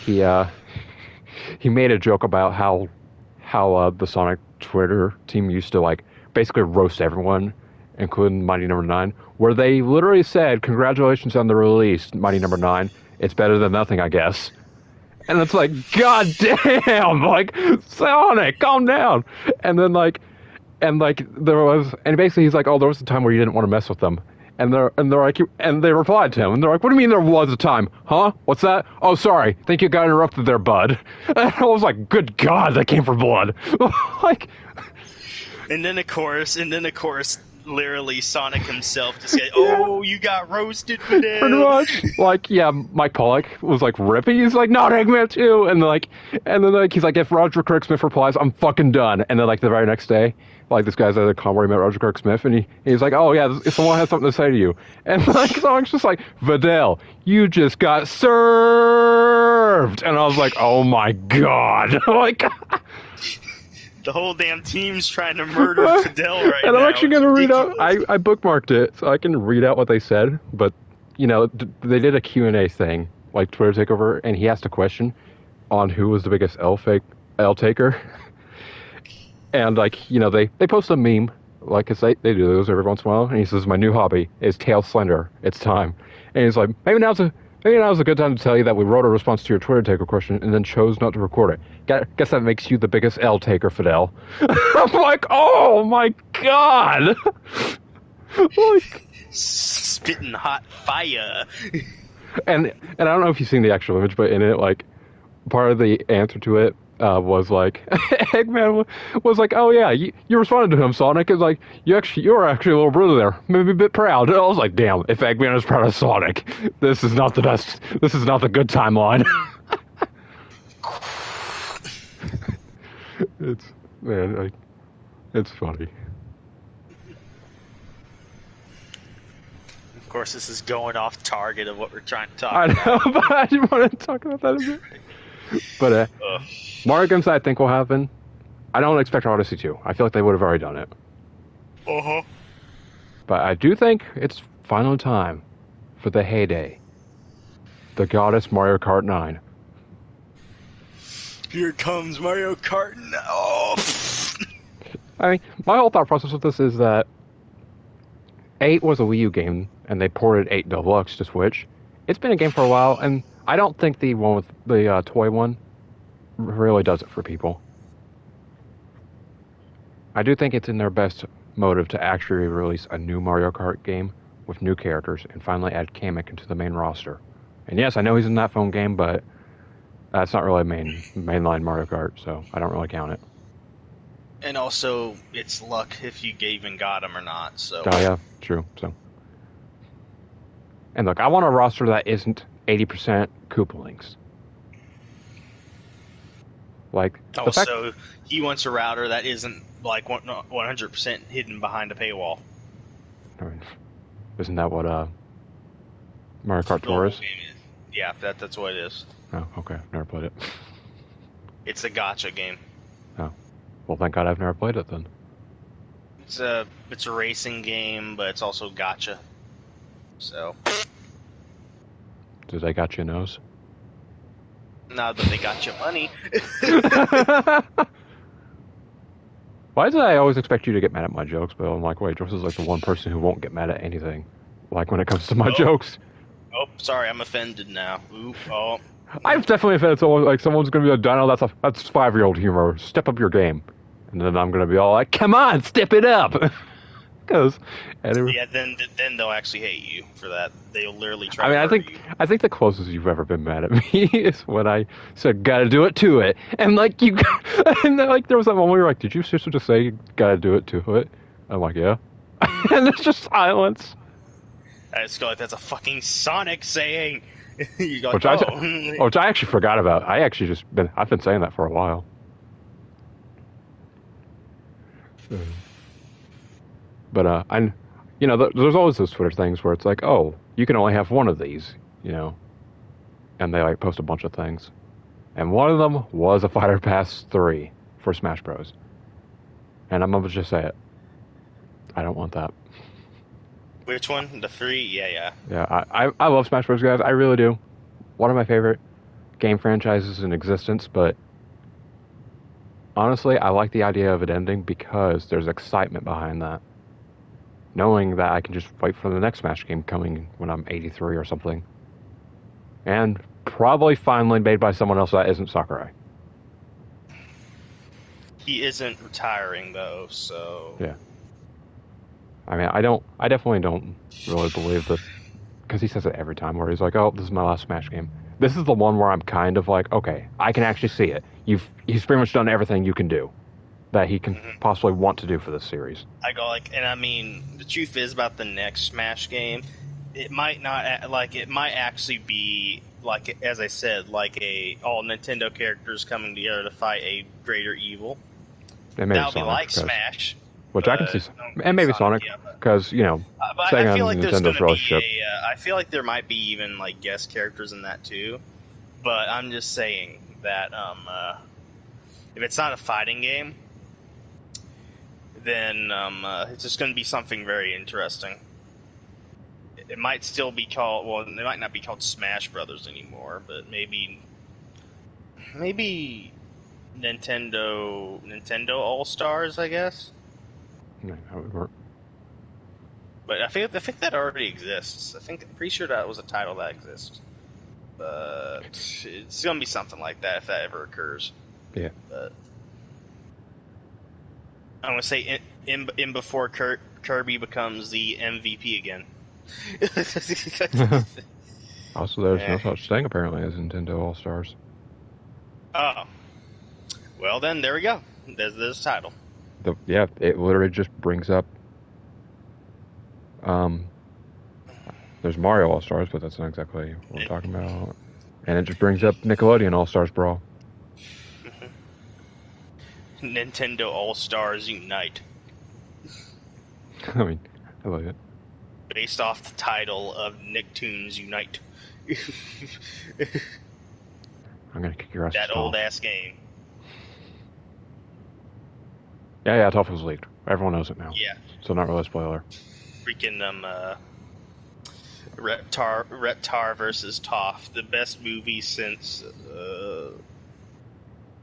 He made a joke about how the Sonic Twitter team used to like basically roast everyone, including Mighty Number 9, where they literally said, "Congratulations on the release, Mighty Number 9," it's better than nothing, I guess. And it's like, God damn, like, Sonic, calm down. And then and basically he's like, oh, there was a time where you didn't want to mess with them. And they're like, and they replied to him, and they're like, what do you mean there was a time? Huh? What's that? Oh, sorry, think you got interrupted there, bud. And I was like, good God, that came from blood. Like, and then of course, literally Sonic himself just said, "Oh, you got roasted for that." Pretty much. Like, yeah, Mike Pollock was like ripping. He's like, not Eggman too. And then he's like, if Roger Craig Smith replies, I'm fucking done. And then like the very next day, like this guy's at a con where he met Roger Craig Smith, and he's like, oh yeah, if someone has something to say to you, and like Sonic's just like, Videl, you just got served. And I was like, oh my God, like. The whole damn team's trying to murder Fidel right now. And I'm actually going to read out, I bookmarked it, so I can read out what they said, but, you know, they did a Q&A thing, like Twitter Takeover, and he asked a question on who was the biggest L taker. And, like, you know, they post a meme, like, 'cause they do those every once in a while, and he says, my new hobby is Tail Slender. It's time. And he's like, maybe now's a good time to tell you that we wrote a response to your Twitter taker question and then chose not to record it. Guess that makes you the biggest L taker, Fidel. I'm like, oh my God! Like, spitting hot fire. And I don't know if you've seen the actual image, but in it, like, part of the answer to it was like, Eggman was like, oh yeah, you responded to him, Sonic. It's like, you were actually a little brother there, maybe a bit proud. And I was like, damn, if Eggman is proud of Sonic, this is not the best, this is not the good timeline. It's funny. Of course, this is going off target of what we're trying to talk about. I know, but I didn't want to talk about that a bit. But Mario Games, I think, will happen. I don't expect Odyssey 2. I feel like they would have already done it. Uh-huh. But I do think it's final time for the heyday. The goddess Mario Kart 9. Here comes Mario Kart 9. Oh. I mean, my whole thought process with this is that 8 was a Wii U game, and they ported 8 Deluxe to Switch. It's been a game for a while, and I don't think the one with the toy one really does it for people. I do think it's in their best motive to actually release a new Mario Kart game with new characters and finally add Kamek into the main roster. And yes, I know he's in that phone game, but that's not really mainline Mario Kart, so I don't really count it. And also, it's luck if you even got him or not. So. Oh yeah, true. So. And look, I want a roster that isn't 80% Koopalings. Like, also, he wants a router that isn't like 100% hidden behind a paywall. I mean, isn't that what Mario Kart Tour is? Yeah, that's what it is. Oh, okay. Never played it. It's a gacha game. Oh, well, thank God I've never played it then. It's a racing game, but it's also gacha. So. Did they got your nose? No, but they got your money. Why do I always expect you to get mad at my jokes, Bill? I'm like, wait, Josh is like the one person who won't get mad at anything. Like when it comes to my jokes. Oh, sorry, I'm offended now. Oop, oh. I've definitely offended someone. Like someone's gonna be like, Dino, that's 5-year-old humor. Step up your game. And then I'm gonna be all like, come on, step it up. Because yeah, then they'll actually hate you for that. They'll literally try. I mean, I think the closest you've ever been mad at me is when I said "gotta do it to it," and like you, and then, like there was that moment where you're like, "Did you seriously just say gotta do it to it?" I'm like, "Yeah," and there's just silence. I just go like, "That's a fucking Sonic saying." You go, which I actually forgot about. I've been saying that for a while. But there's always those Twitter things where it's like, oh, you can only have one of these, you know, and they like post a bunch of things, and one of them was a Fighter Pass 3 for Smash Bros. And I'm gonna just say it, I don't want that. Which one? The 3? Yeah. Yeah, I love Smash Bros, guys. I really do. One of my favorite game franchises in existence, but honestly, I like the idea of it ending because there's excitement behind that. Knowing that I can just wait for the next Smash game coming when I'm 83 or something. And probably finally made by someone else that isn't Sakurai. He isn't retiring though, so Yeah. I mean, I definitely don't really believe that, because he says it every time where he's like, oh, this is my last Smash game. This is the one where I'm kind of like, okay, I can actually see it. He's pretty much done everything you can do that he can possibly want to do for this series. I go like, and I mean, the truth is about the next Smash game, it might not like it might actually be like, as I said, like all Nintendo characters coming together to fight a greater evil. That'll be like Smash, which I can see, and maybe Sonic, because but Sega I feel and like there's Nintendo's going to relationship. be I feel like there might be even like guest characters in that too. But I'm just saying that if it's not a fighting game, then it's just going to be something very interesting. It might still be called, well, it might not be called Smash Brothers anymore, but maybe Nintendo All Stars, I guess. Yeah, that would work. But I think that already exists. I'm pretty sure that was a title that exists. But it's going to be something like that if that ever occurs. Yeah. But I'm going to say in before Kirby becomes the MVP again. Also, there's no such thing apparently as Nintendo All Stars. Oh. Well, then, there we go. There's this title. It literally just brings up. There's Mario All Stars, but that's not exactly what I'm talking about. And it just brings up Nickelodeon All Stars Brawl. Nintendo All Stars Unite. I mean, I like it. Based off the title of Nicktoons Unite. I'm gonna kick your ass. That old ass game. Yeah, Toph was leaked. Everyone knows it now. Yeah. So not really a spoiler. Freaking Reptar versus Toph, the best movie since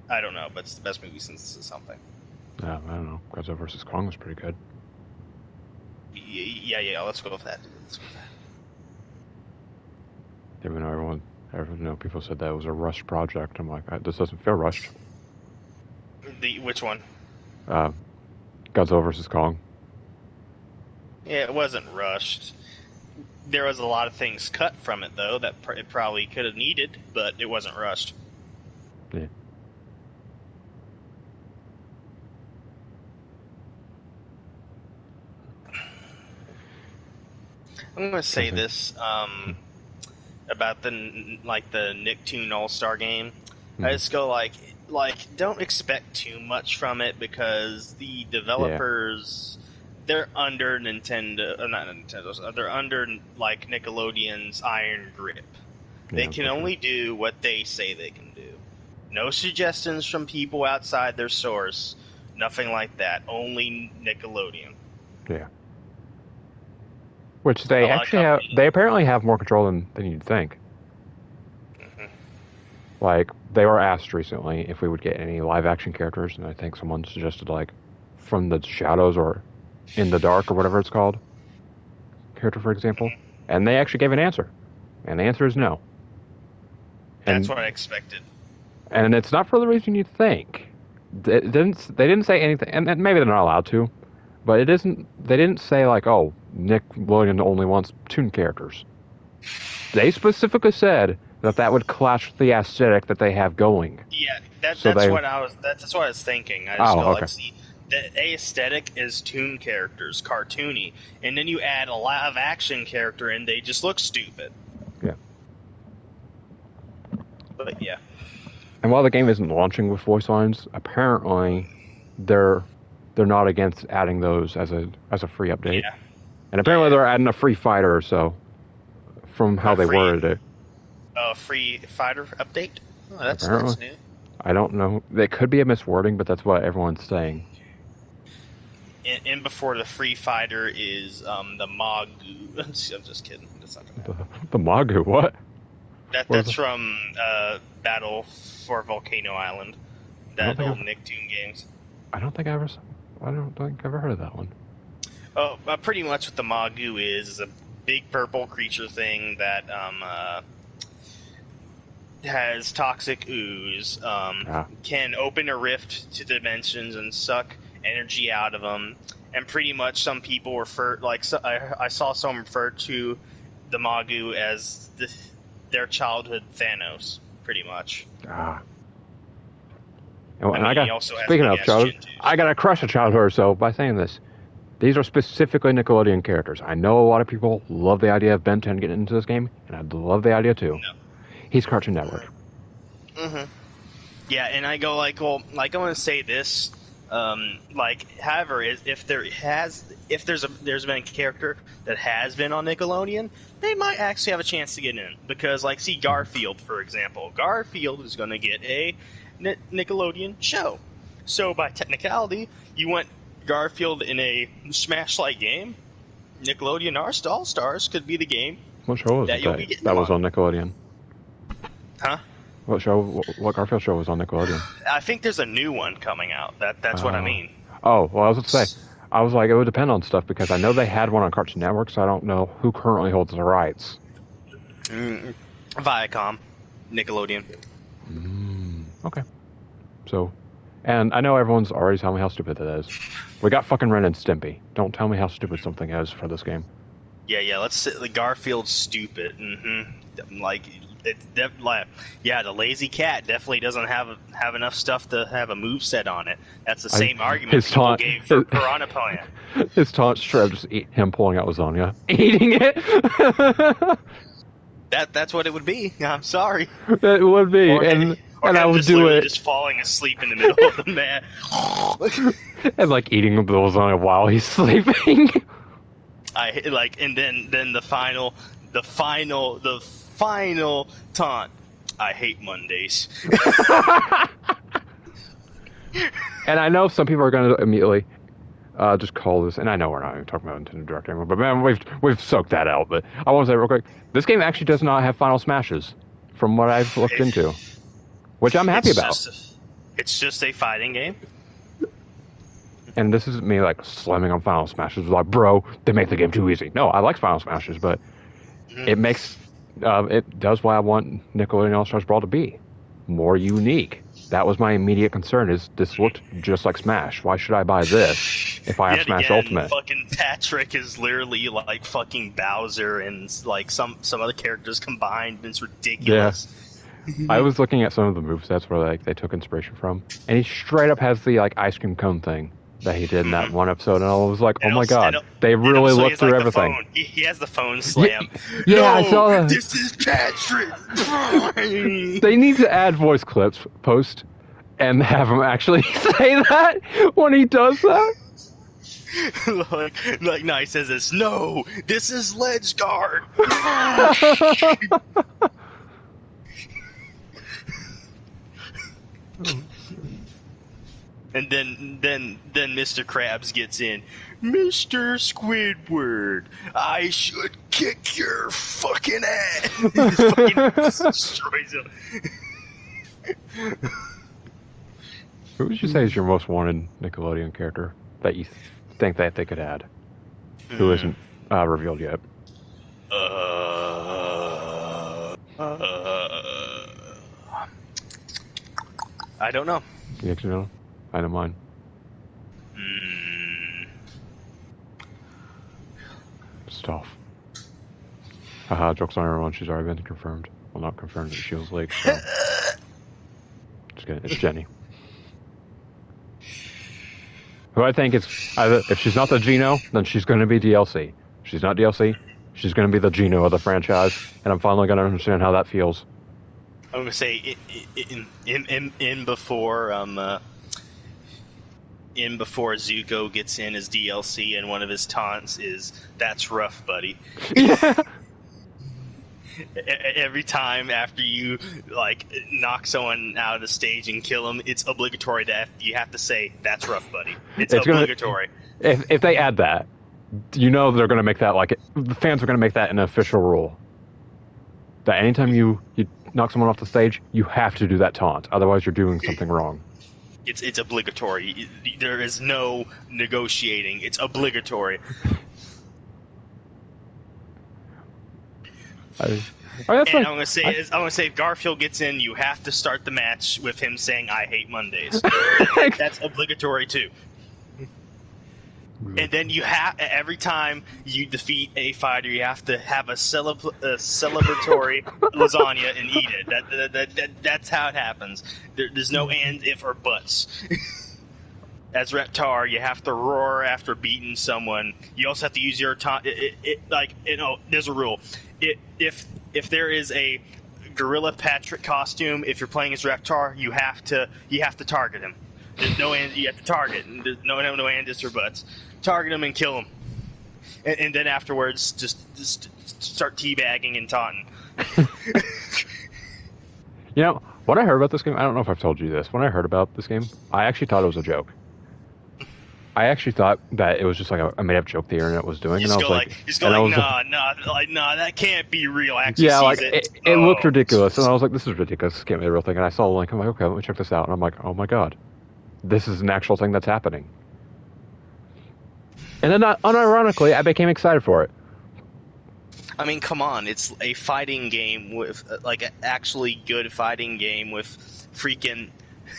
I don't know, but it's the best movie since something. Yeah, I don't know. Godzilla versus Kong was pretty good. Yeah. Let's go with that. Even though people said that was a rushed project. I'm like, this doesn't feel rushed. Which one? Godzilla versus Kong. Yeah, it wasn't rushed. There was a lot of things cut from it, though, that it probably could have needed, but it wasn't rushed. Yeah. I'm going to say this about the Nicktoon All-Star game. I just go like don't expect too much from it because the developers they're under Nintendo, not Nintendo. They're under like Nickelodeon's iron grip. They can only do what they say they can do. No suggestions from people outside their source. Nothing like that. Only Nickelodeon. Yeah. Which they actually they apparently have more control than you'd think. Mm-hmm. Like, they were asked recently if we would get any live-action characters, and I think someone suggested, like, From the Shadows or In the Dark or whatever it's called. Character, for example. And they actually gave an answer. And the answer is no. That's what I expected. And it's not for the reason you think. They didn't say anything, and maybe they're not allowed to, but it isn't. They didn't say like, "Oh, Nick Williams only wants toon characters." They specifically said that would clash with the aesthetic that they have going. Yeah, that's what I was thinking. I just like, see, the aesthetic is toon characters, cartoony, and then you add a live action character, and they just look stupid. Yeah. But yeah. And while the game isn't launching with voice lines, apparently they're not against adding those as a free update. Yeah. And apparently they're adding a free fighter, so from how they worded it. A free fighter update? Oh, that's new. I don't know. It could be a miswording, but that's what everyone's saying. And before the free fighter is the Magu. I'm just kidding. That's not gonna happen. The Magu? What? That's from Battle for Volcano Island. That old Nicktoon games. I don't think I've ever heard of that one. Oh, pretty much what the Magu is a big purple creature thing that has toxic ooze, can open a rift to dimensions and suck energy out of them, and pretty much some people refer, I saw someone refer to the Magu as their childhood Thanos, pretty much. And I got, speaking of childhood, I got to crush a childhood or so by saying this. These are specifically Nickelodeon characters. I know a lot of people love the idea of Ben 10 getting into this game, and I love the idea too. No. He's Cartoon Network. Mm-hmm. Yeah, and I go I want to say this. However, if there's been a character that has been on Nickelodeon, they might actually have a chance to get in, because see Garfield, for example. Garfield is going to get a Nickelodeon show, so by technicality, you want Garfield in a Smash-like game. Nickelodeon All Stars could be the game. What show was that was on Nickelodeon? Huh? What Garfield show was on Nickelodeon? I think there's a new one coming out. That's what I mean. Oh, well, I was going to say, I was like, it would depend on stuff, because I know they had one on Cartoon Network, so I don't know who currently holds the rights. Viacom. Nickelodeon. Okay. So, and I know everyone's already telling me how stupid it is. We got fucking Ren and Stimpy. Don't tell me how stupid something is for this game. Yeah, let's say Garfield's stupid. The lazy cat definitely doesn't have enough stuff to have a moveset on it. That's the same argument people gave for Piranha Plant. His taunt strip just him pulling out lasagna, eating it. That's what it would be. I'm sorry. It would be, and I would do it. Just falling asleep in the middle of the mat, and eating the lasagna while he's sleeping. And then the final taunt. I hate Mondays. And I know some people are going to immediately just call this, and I know we're not even talking about Nintendo Direct anymore, but man, we've soaked that out. But I want to say real quick, this game actually does not have Final Smashes, from what I've looked into, which I'm happy about. It's just a fighting game. And this isn't me slamming on Final Smashes, bro, they make the game too easy. No, I like Final Smashes, but it makes it does what I want Nickelodeon All Stars Brawl to be, more unique. That was my immediate concern. Is this looked just like Smash? Why should I buy this if I have Smash Ultimate? Fucking Patrick is literally like fucking Bowser and some other characters combined. It's ridiculous. Yeah. I was looking at some of the movesets where they took inspiration from, and he straight up has the ice cream cone thing that he did in that one episode, and I was like, oh my god, they really looked through everything. He has the phone slam. Yeah, no, I saw that. This is Patrick. They need to add voice clips post and have him actually say that when he does that. No, he says this. No, this is Ledge Guard. And then Mr. Krabs gets in. Mr. Squidward, I should kick your fucking ass. He fucking destroys him. Who would you say is your most wanted Nickelodeon character that you think that they could add? Who isn't revealed yet? I don't know. You actually know? I know mine. Stuff. Haha, joke's on everyone. She's already been confirmed. Well, not confirmed, but she was leaked. So. Just kidding. It's Jenny. Who I think is either, if she's not the Geno, then she's going to be DLC. If she's not DLC, she's going to be the Geno of the franchise, and I'm finally going to understand how that feels. I'm going to say in before Zuko gets in as DLC, and one of his taunts is, "That's rough, buddy." Yeah. Every time after you knock someone out of the stage and kill them, it's obligatory that you have to say, "That's rough, buddy." It's obligatory. If they add that, they're going to make that the fans are going to make that an official rule. That anytime you knock someone off the stage, you have to do that taunt. Otherwise, you're doing something wrong. It's obligatory. There is no negotiating. It's obligatory. Oh, that's And like, I'm gonna say if Garfield gets in, you have to start the match with him saying "I hate Mondays." That's obligatory too. And then you have every time you defeat a fighter, you have to have a celebratory lasagna and eat it. That's how it happens. There's no and, if, or buts. As Reptar, you have to roar after beating someone. You also have to use your time. There's a rule. If there is a Gorilla Patrick costume, if you're playing as Reptar, you have to target him. There's no and. You have to target. There's no ands or buts. Target him and kill him, and then afterwards just start teabagging and taunting. You know, when I heard about this game, I don't know if I've told you this. When I heard about this game, I actually thought it was a joke. I actually thought that it was just like a made-up joke the internet was doing, Nah, that can't be real. Actually, yeah, like it looked ridiculous, and I was like, this is ridiculous. This can't be a real thing. And I saw the link. I'm like, okay, let me check this out. And I'm like, oh my god, this is an actual thing that's happening. And then, unironically, I became excited for it. I mean, come on, it's a fighting game with an actually good fighting game with freaking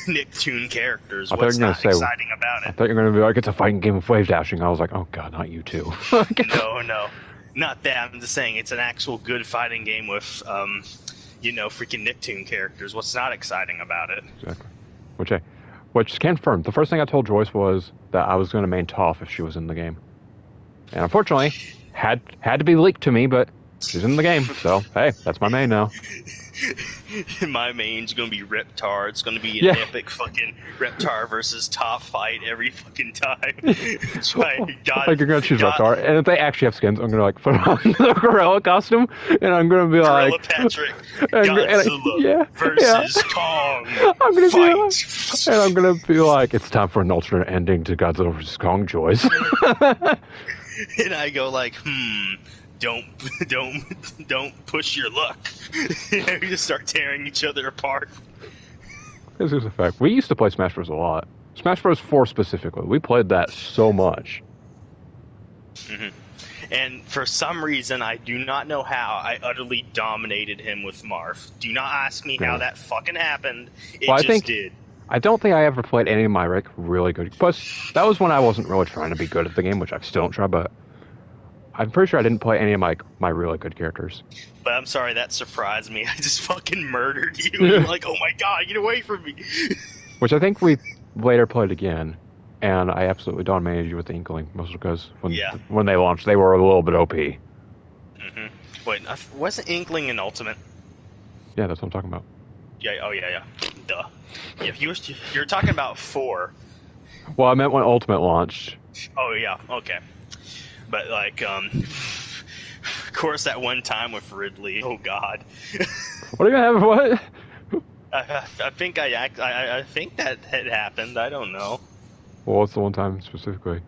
Nicktoon characters. What's not exciting about it? I thought you were going to be like, it's a fighting game with wave dashing. I was like, oh god, not you too. No, not that. I'm just saying it's an actual good fighting game with, freaking Nicktoon characters. What's not exciting about it? Exactly. Which is confirmed. The first thing I told Joyce was that I was going to main Toph if she was in the game. And unfortunately, had to be leaked to me, but she's in the game. So, hey, that's my main now. My main's going to be Reptar. It's going to be an epic fucking Reptar versus Toph fight every fucking time. You're going to choose Reptar. And if they actually have skins, I'm going to put on the Gorilla costume, and I'm going to be Gorilla like... Patrick, Godzilla versus Kong. I'm going to be like, it's time for an alternate ending to Godzilla versus Kong, Joyce. And I go like, don't push your luck. We just start tearing each other apart. This is a fact. We used to play Smash Bros. A lot. Smash Bros. 4 specifically. We played that so much. Mm-hmm. And for some reason, I do not know how, I utterly dominated him with Marth. Do not ask me how that fucking happened. It did. I don't think I ever played any of my really good... Plus, that was when I wasn't really trying to be good at the game, which I still don't try, but... I'm pretty sure I didn't play any of my really good characters. But I'm sorry, that surprised me. I just fucking murdered you. You're like, oh my god, get away from me. Which I think we later played again, and I absolutely dominated you with the Inkling, mostly because when they launched, they were a little bit OP. Mm-hmm. Wait, wasn't Inkling an Ultimate? Yeah, that's what I'm talking about. Yeah. Duh. Yeah, you're talking about 4. Well, I meant when Ultimate launched. Oh, yeah, okay. But, of course, that one time with Ridley, oh god. What do you have, what? I think I think that had happened, I don't know. Well, what's the one time specifically?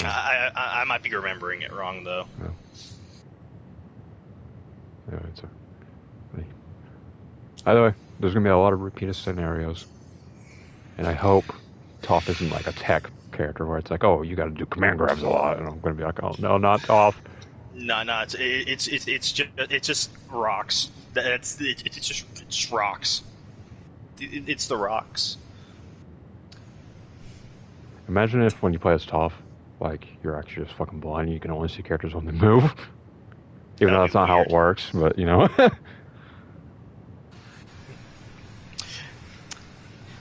I might be remembering it wrong, though. No. Yeah, it's either way, there's going to be a lot of repeated scenarios. And I hope Toph isn't like a tech character where it's like, oh, you got to do command grabs a lot. And I'm going to be like, oh, no, not Toph. No, it's just rocks. It's just rocks. It's the rocks. Imagine if when you play as Toph, like, you're actually just fucking blind and you can only see characters when they move. Even though that's not how it works, but, you know.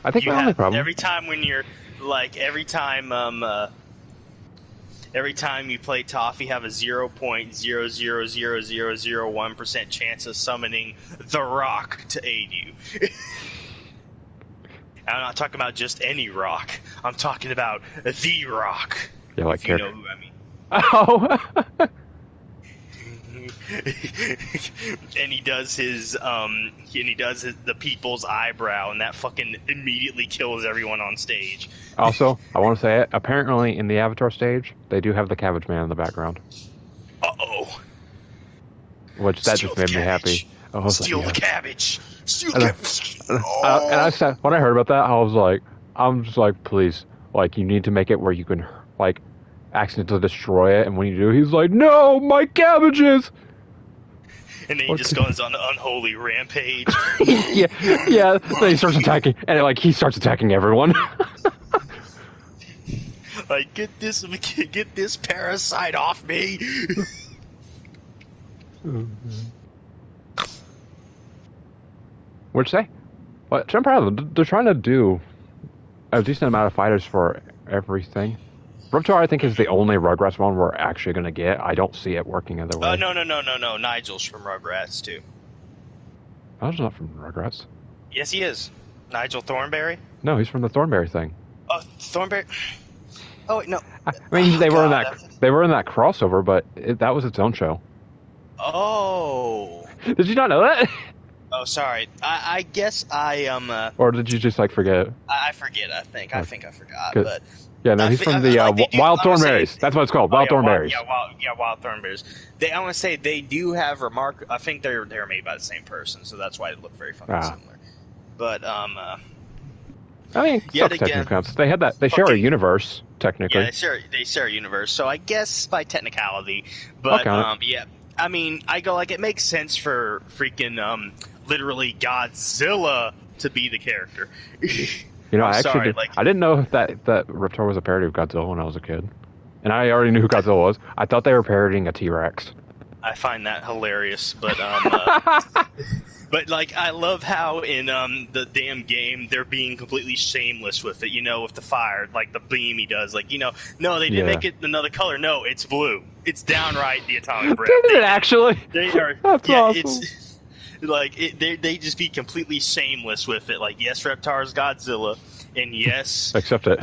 I think the only problem... Every time when you're, every time you play Toph, you have a 0.000001% chance of summoning the Rock to aid you. I'm not talking about just any rock. I'm talking about the Rock. Yeah, like you know who I mean. Oh! And he does the people's eyebrow, and that fucking immediately kills everyone on stage. Also, I want to say it. Apparently, in the Avatar stage, they do have the Cabbage Man in the background. Uh-oh. Which that just made me happy. Steal the cabbage. Steal the cabbage. And I said, when I heard about that, I'm just like, please, you need to make it where you can, accidentally destroy it, and when you do, he's like, no, my cabbages! And then he just goes on an unholy rampage. yeah. Then he starts attacking, and he starts attacking everyone. Like, get this parasite off me. What'd you say? What? I'm proud of them. They're trying to do a decent amount of fighters for everything. Reptar, I think, is the only Rugrats one we're actually going to get. I don't see it working other way. No. Nigel's from Rugrats, too. Nigel's not from Rugrats. Yes, he is. Nigel Thornberry? No, he's from the Thornberry thing. Oh, Thornberry? Oh, wait, no. I mean, they were in that crossover, but that was its own show. Oh. Did you not know that? Oh, sorry. I guess I Or did you just forget? I forget. I think I forgot. But yeah, no, he's from the Wild Thornberries. That's what it's called. Wild Thornberries. Wild Thornberries. I want to say they do have I think they're made by the same person, so that's why they look very fucking similar. But I mean, technically counts. They had that. They share a universe technically. Yeah, they share a universe. So I guess by technicality, but yeah. I mean, I go it makes sense for freaking literally Godzilla to be the character. I didn't know that Reptar was a parody of Godzilla when I was a kid, and I already knew who Godzilla was. I thought they were parodying a T-Rex. I find that hilarious, but but I love how in the damn game they're being completely shameless with it. With the fire, the beam he does. No, they didn't make it another color. No, it's blue. It's downright the atomic breath. Did it actually? They are. That's awesome. It's they just be completely shameless with it. Yes, Reptar's Godzilla, and yes, accept it.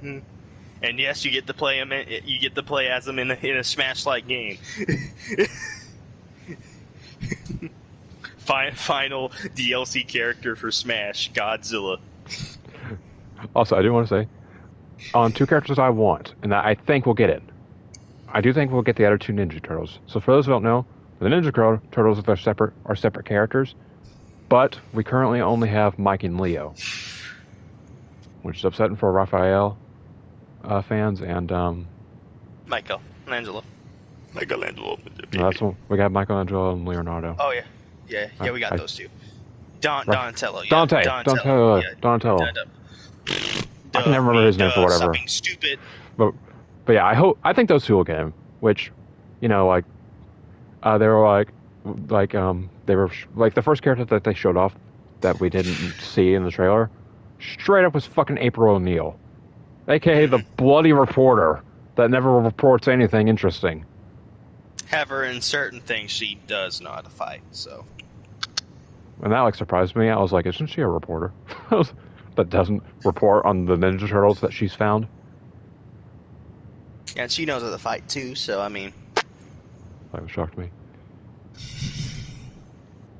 And yes, you get to play him. You get to play as him in a Smash-like game. Final DLC character for Smash, Godzilla. Also, I do want to say, on two characters I want, and that I think we'll get it. I do think we'll get the other two Ninja Turtles. So for those who don't know, the Ninja Turtles are separate characters, but we currently only have Mike and Leo, which is upsetting for Raphael fans and Michelangelo. No, that's one. We got Michelangelo and Leonardo. Oh yeah, we got those two. Donatello. Yeah. Donatello. I can never remember his name for whatever. Something stupid. But yeah, I think those two will get him. Which, they were they were the first character that they showed off that we didn't see in the trailer. Straight up was fucking April O'Neil, aka the bloody reporter that never reports anything interesting. However, in certain things, she does know how to fight. So, and that surprised me. I was like, isn't she a reporter that doesn't report on the Ninja Turtles that she's found? Yeah, and she knows how to fight too. So, I mean, that shocked me.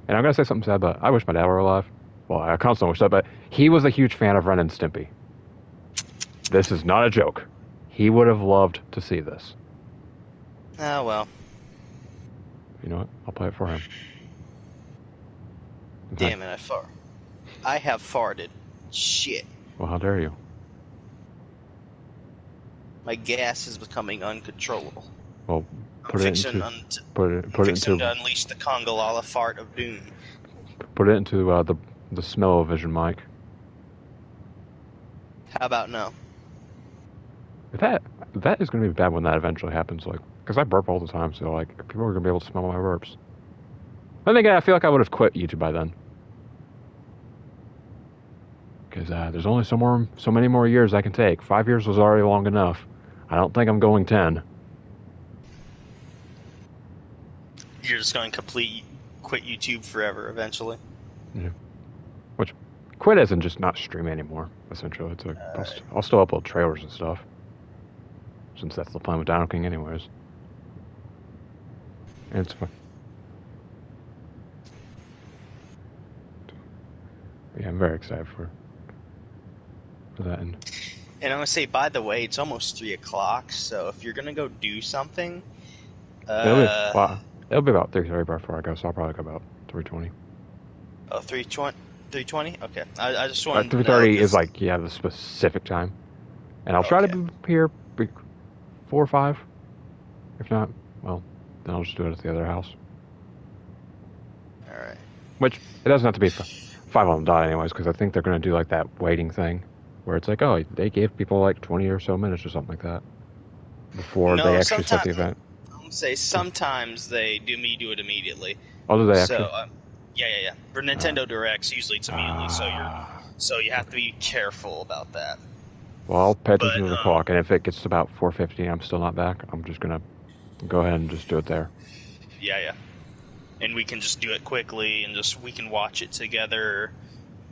And I'm gonna say something sad, but I wish my dad were alive. Well, I constantly wish that, but he was a huge fan of Ren and Stimpy. This is not a joke. He would have loved to see this. Oh, well. You know what? I'll play it for him. Damn it, I have farted. Shit. Well, how dare you? My gas is becoming uncontrollable. Well, put it into to unleash the Kongolala fart of doom. Put it into the smell-o-vision mic. How about no? That is going to be bad when that eventually happens. Because I burp all the time, so people are going to be able to smell my burps. Then again, I feel like I would have quit YouTube by then. Because there's only so many more years I can take. 5 years was already long enough. I don't think I'm going 10. You're just going to quit YouTube forever eventually? Yeah. Which, quit isn't just not stream anymore, essentially. It's I'll still upload trailers and stuff. Since that's the plan with Dino King anyways. And it's fun. Yeah, I'm very excited for that. And I'm going to say, by the way, it's almost 3 o'clock, so if you're going to go do something... It'll be about 3:30 before I go, so I'll probably go about 3:20. Oh, 3:20? 3:20? Okay. I just wanted 3:30 is the specific time. And I'll try to be here 4 or 5. If not, well, then I'll just do it at the other house. right. Which, it doesn't have to be 5 on the dot anyways, because I think they're going to do like that waiting thing, where it's like, oh, they gave people like 20 or so minutes or something like that before they No, actually set the event. I would say sometimes they do it immediately. Oh, do they So, actually? yeah. For Nintendo Directs, usually it's immediately. So you have to be careful about that. Well, I'll pay attention to the clock, and if it gets to about 4:50 I'm still not back, I'm just going to go ahead and just do it there. Yeah. And we can just do it quickly, and we can watch it together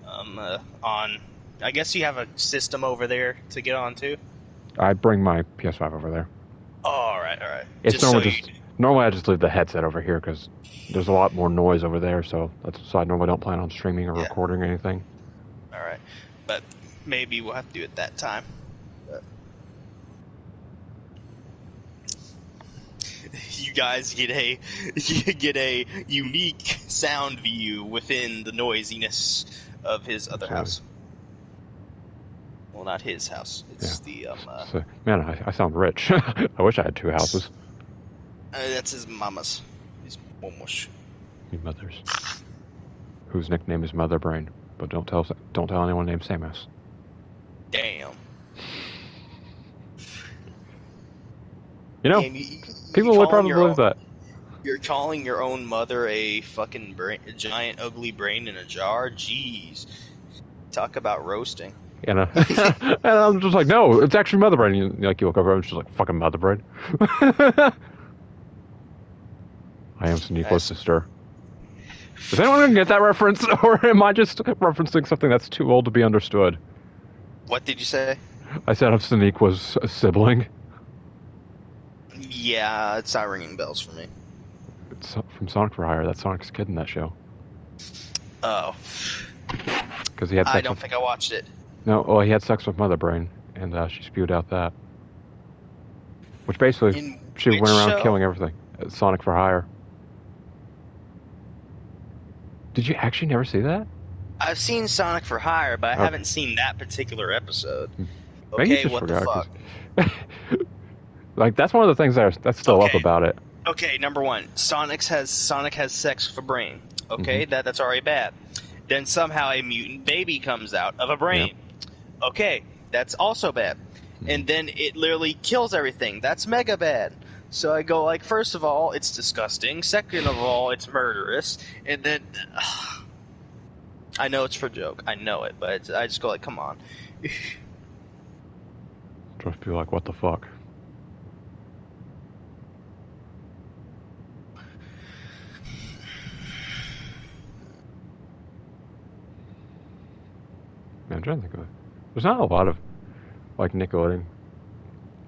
on... I guess you have a system over there to get on, too? I bring my PS5 over there. Oh, all right. It's normally I just leave the headset over here, because there's a lot more noise over there, so that's why I normally don't plan on streaming or recording anything. All right. But maybe we'll have to do it that time. You guys get a unique sound view within the noisiness of his other house. Well, not his house. It's So, man, I sound rich. I wish I had 2 houses. That's his mama's. His momosh. Your mother's. Whose nickname is Mother Brain, but don't tell anyone named Samus. Damn. You know, people would probably believe that. You're calling your own mother a fucking a giant ugly brain in a jar? Jeez. Talk about roasting. And I'm just like, no, it's actually Mother Brain. You look over and she's like, fucking Mother Brain. I am Sonequa's sister. Is anyone going to get that reference? Or am I just referencing something that's too old to be understood? What did you say? I said I'm Sonequa's sibling. Yeah, it's not ringing bells for me. It's from Sonic for Hire. That's Sonic's kid in that show. Oh. Because he had sex I don't think I watched it. No, well, he had sex with Mother Brain, and she spewed out that. Which basically, she went around killing everything. Sonic for Hire. Did you actually never see that? I've seen Sonic for Hire, but I haven't seen that particular episode. Maybe Okay, what the fuck? Like, that's one of the things that's still up about it. Okay, number one, Sonic has sex with a brain. Okay, that's already bad. Then somehow a mutant baby comes out of a brain. Yep. Okay, that's also bad. And then it literally kills everything. That's mega bad. So I go like, first of all, it's disgusting. Second of all, it's murderous. And then I know it's for a joke. I know it, but I just go like, come on. Just be like, what the fuck? Man, I'm trying to think of it. There's not a lot of, like, Nickelodeon.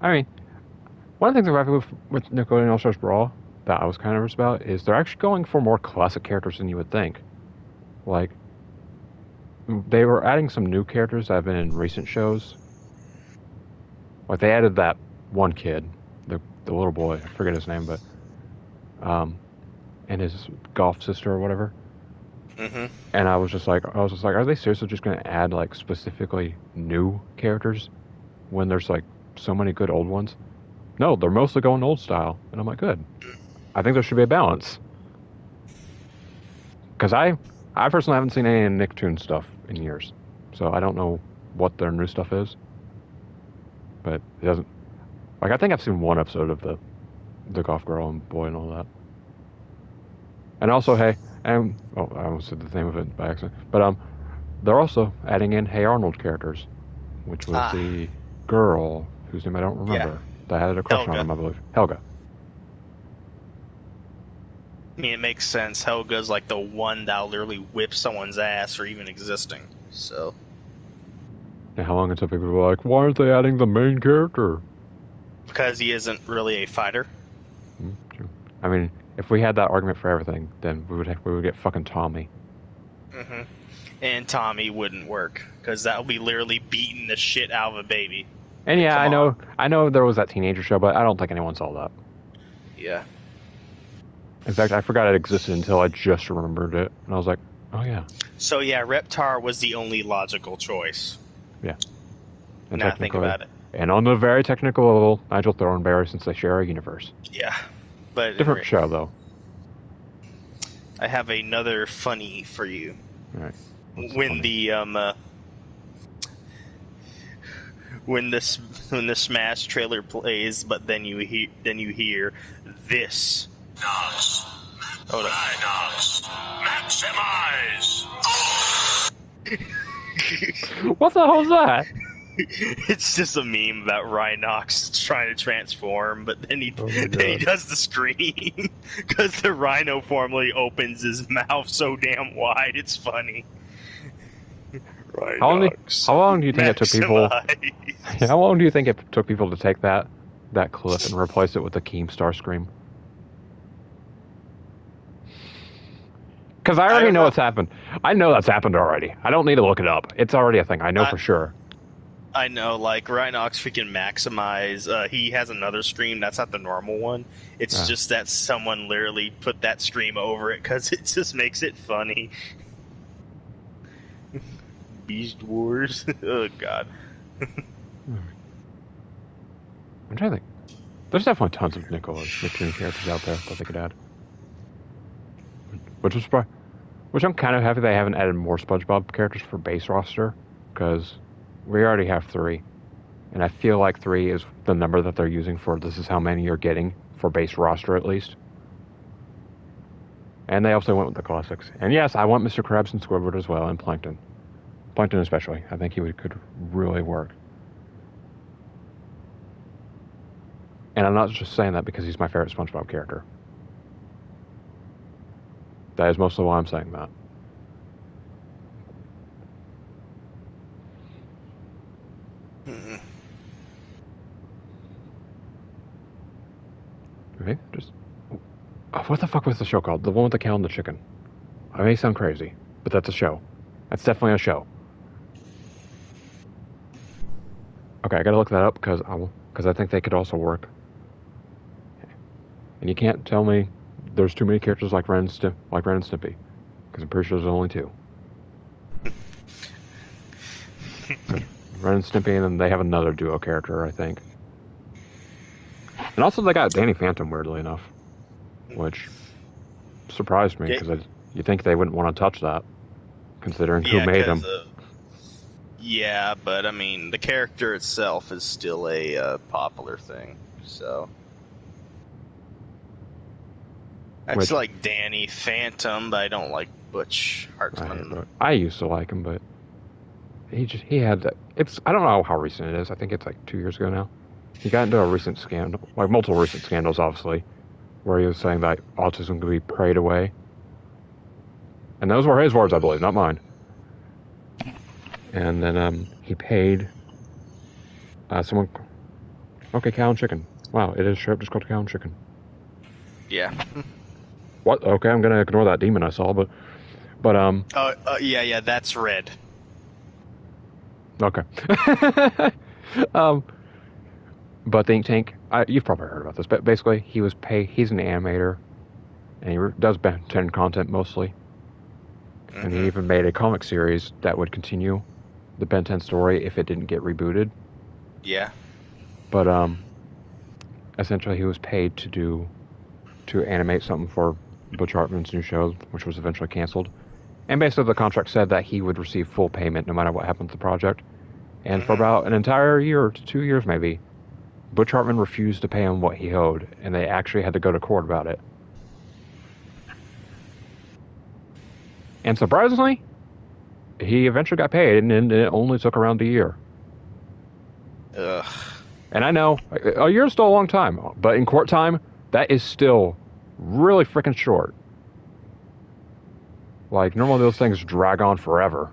I mean, one of the things that I have with Nickelodeon All-Stars Brawl that I was kind of nervous about is they're actually going for more classic characters than you would think. Like, they were adding some new characters that have been in recent shows. Like, they added that one kid, the little boy, I forget his name, but, and his golf sister or whatever. And I was just like, are they seriously just going to add, like, specifically new characters when there's, like, so many good old ones? No, they're mostly going old style. And I'm like, good. I think there should be a balance. Because I personally haven't seen any Nicktoon stuff in years. So I don't know what their new stuff is. But it doesn't... Like, I think I've seen one episode of the golf girl and boy and all that. And also, hey... I almost said the name of it by accident. But they're also adding in Hey Arnold characters, which was the girl whose name I don't remember. That had a crush on him, I believe. Helga. I mean, it makes sense. Helga's like the one that'll literally whip someone's ass for even existing. So. And how long until people were like, why aren't they adding the main character? Because he isn't really a fighter. True. I mean, if we had that argument for everything, then we would get fucking Tommy. And Tommy wouldn't work because that would be literally beating the shit out of a baby. And yeah, I know there was that teenager show, but I don't think anyone saw that. Yeah. In fact, I forgot it existed until I just remembered it, and I was like, oh yeah. So yeah, Reptar was the only logical choice. Yeah. And now think about it. And on the very technical level, Nigel Thornberry, since they share a universe. Yeah. But different show, though. I have another funny for you. All right. When the when the Smash trailer plays, but then you hear this. Nox. Hold on. Rhinox. Maximize. What the hell is that? It's just a meme about Rhinox trying to transform, but then he does the scream because the Rhino formally opens his mouth so damn wide. It's funny. How long do you think it took people? How long do you think it took people to take that clip and replace it with the Keemstar scream? Because I already know it's happened. I know that's happened already. I don't need to look it up. It's already a thing. I know for sure. I know, like, Rhinox freaking Maximize, he has another stream, that's not the normal one. It's just that someone literally put that stream over it, because it just makes it funny. Beast Wars? Oh, God. I'm trying to think. There's definitely tons of Nicktoons characters out there that they could add. Which I'm kind of happy they haven't added more SpongeBob characters for base roster, because we already have 3. And I feel like 3 is the number that they're using for this is how many you're getting for base roster at least. And they also went with the classics. And yes, I want Mr. Krabs and Squidward as well, and Plankton. Plankton especially. I think he could really work. And I'm not just saying that because he's my favorite SpongeBob character. That is mostly why I'm saying that. Okay, what the fuck was the show called? The one with the cow and the chicken. I may sound crazy, but that's a show. That's definitely a show. Okay, I gotta look that up because I think they could also work. And you can't tell me there's too many characters like Ren and Stimpy, because I'm pretty sure there's only 2. Ren and Stimpy, and then they have another duo character, I think. And also they got Danny Phantom, weirdly enough, which surprised me, because you think they wouldn't want to touch that, considering who made him. Yeah, but I mean, the character itself is still a popular thing, so... I just like Danny Phantom, but I don't like Butch Hartman. I used to like him, but he had that. I don't know how recent it is. I think it's like 2 years ago now. He got into a recent scandal, like multiple recent scandals, obviously, where he was saying that autism could be preyed away. And those were his words, I believe, not mine. And then he paid someone. Okay, Cow and Chicken. Wow, it is straight up just called Cow and Chicken. Yeah. What? Okay, I'm gonna ignore that demon I saw, but yeah, that's Red. Okay. But Think Tank, you've probably heard about this, but basically he's an animator, and he does Ben 10 content mostly. Mm-hmm. And he even made a comic series that would continue the Ben 10 story if it didn't get rebooted. Yeah. But essentially he was paid to animate something for Butch Hartman's new show, which was eventually canceled. And basically the contract said that he would receive full payment no matter what happened to the project. And for about an entire year or 2 years maybe, Butch Hartman refused to pay him what he owed, and they actually had to go to court about it. And surprisingly, he eventually got paid, and it only took around a year. Ugh. And I know, a year is still a long time, but in court time, that is still really freaking short. Like, normally those things drag on forever.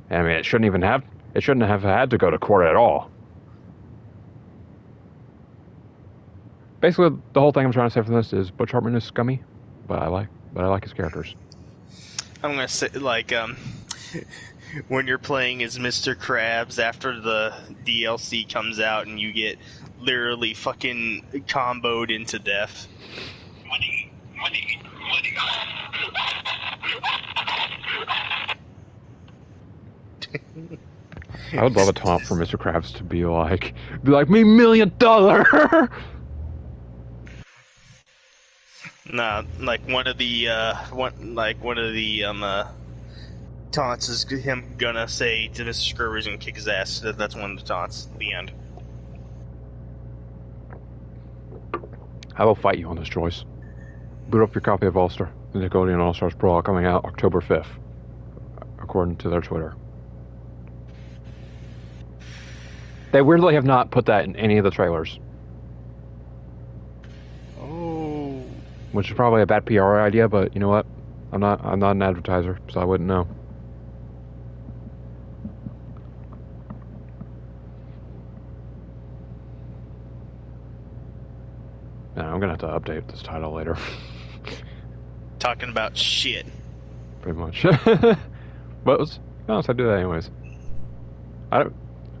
I mean, it shouldn't have had to go to court at all. Basically, the whole thing I'm trying to say from this is Butch Hartman is scummy, but I like his characters. I'm gonna say, like, when you're playing as Mr. Krabs after the DLC comes out and you get literally fucking comboed into death. Money. I would love a taunt for Mr. Krabs to be like $1 million. Nah, like one of the taunts is him gonna say to Mr. Scurvy he's gonna kick his ass. That's one of the taunts. The end. I will fight you on this, Joyce. Boot up your copy of All-Star, the Nickelodeon All-Stars Brawl, coming out October 5th, according to their Twitter. They weirdly have not put that in any of the trailers. Oh. Which is probably a bad PR idea, but you know what? I'm not an advertiser, so I wouldn't know. Yeah, I'm gonna have to update this title later. Talking about shit. Pretty much. But let's be honest, I do that anyways.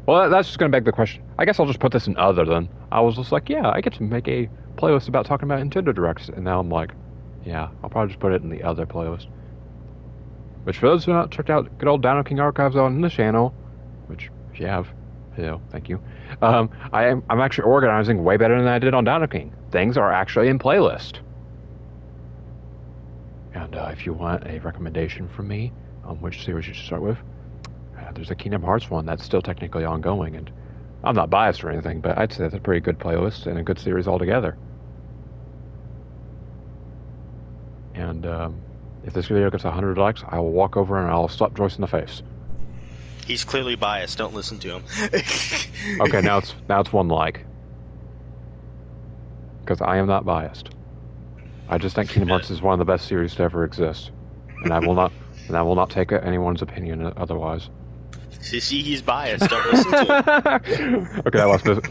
Well, that's just gonna beg the question. I guess I'll just put this in other then. I was just like, yeah, I get to make a playlist about talking about Nintendo Directs, and now I'm like, yeah, I'll probably just put it in the other playlist. Which for those who have not checked out good old Dino King Archives on the channel, which if you have, thank you. I'm actually organizing way better than I did on Dino King. Things are actually in playlist. And if you want a recommendation from me on which series you should start with, there's a Kingdom Hearts one that's still technically ongoing, and I'm not biased or anything, but I'd say it's a pretty good playlist and a good series altogether. And if this video gets 100 likes, I will walk over and I'll slap Joyce in the face. He's clearly biased. Don't listen to him. Okay, now it's 1 like. Because I am not biased. I just think Kingdom Hearts is one of the best series to ever exist, and I will not take anyone's opinion otherwise. See, he's biased. Don't listen to him. Okay,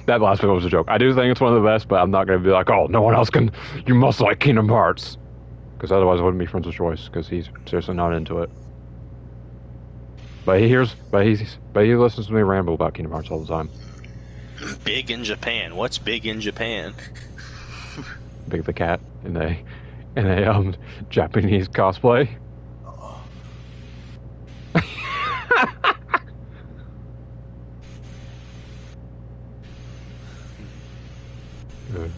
that last bit was a joke. I do think it's one of the best, but I'm not going to be like, oh, no one else can. You must like Kingdom Hearts, because otherwise I wouldn't be friends with Joyce, because he's seriously not into it. But he listens to me ramble about Kingdom Hearts all the time. Big in Japan. What's big in Japan? Big the cat in a Japanese cosplay. Good.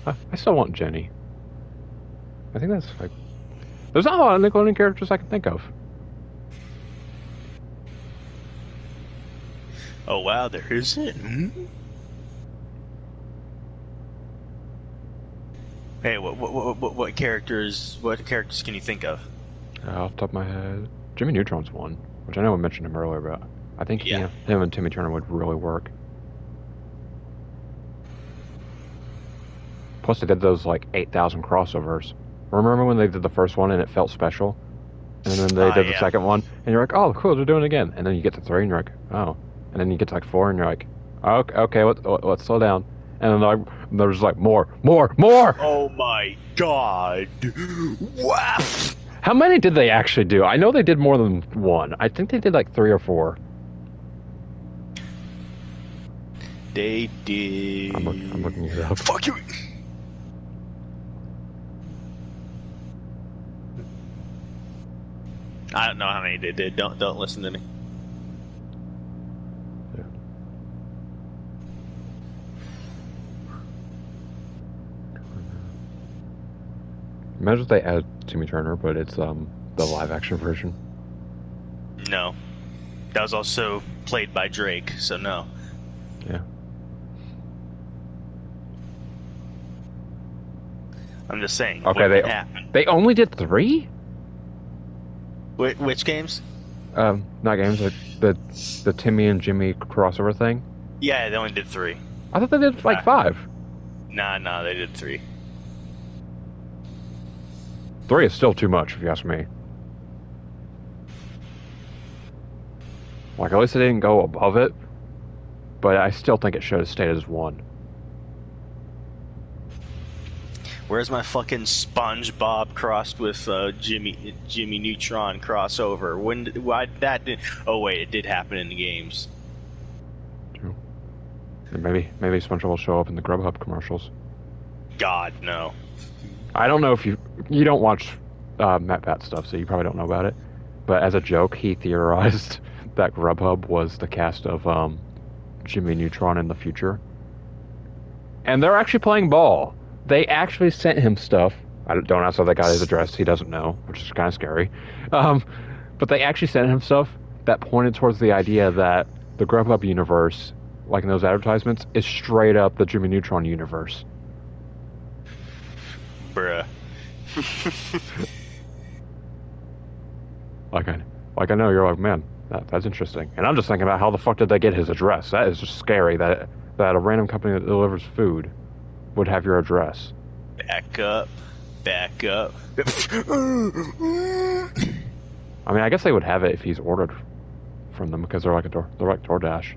I still want Jenny. I think that's like. There's not a lot of Nickelodeon characters I can think of. Oh wow, there isn't. Hey, what characters? What characters can you think of? Off the top of my head, Jimmy Neutron's one, which I know I mentioned him earlier, but I think him and Timmy Turner would really work. Plus, they did those like 8,000 crossovers. Remember when they did the first one and it felt special, and then they did the second one, and you're like, oh, cool, they're doing it again. And then you get to 3, and you're like, oh, and then you get to like 4, and you're like, okay, let's slow down. And then there's like more. Oh my god! Wow. How many did they actually do? I know they did more than 1. I think they did like 3 or 4. They did. I'm looking it up. Fuck you. I don't know how many they did. Don't listen to me. Yeah. Imagine if they add Timmy Turner, but it's the live action version. No, that was also played by Drake, so no. Yeah. I'm just saying. Okay, they only did 3? Which games? Not games. The Timmy and Jimmy crossover thing. Yeah, they only did 3. I thought they did like 5. Nah, they did 3. 3 is still too much, if you ask me. Like, at least they didn't go above it, but I still think it should have stayed as 1. Where's my fucking SpongeBob crossed with Jimmy Neutron crossover? Why that did? Oh wait, it did happen in the games. True. And maybe SpongeBob will show up in the Grubhub commercials. God no. I don't know if you don't watch MatPat stuff, so you probably don't know about it. But as a joke, he theorized that Grubhub was the cast of Jimmy Neutron in the future, and they're actually playing ball. they actually sent him stuff. I don't ask how they got his address. He doesn't know, which is kind of scary. But they actually sent him stuff that pointed towards the idea that the Grubhub universe, like in those advertisements, is straight up the Jimmy Neutron universe. Bruh. Like I know you're like, man, that's interesting. And I'm just thinking about how the fuck did they get his address? That is just scary that a random company that delivers food would have your address. Back up. I mean, I guess they would have it if he's ordered from them because they're like DoorDash.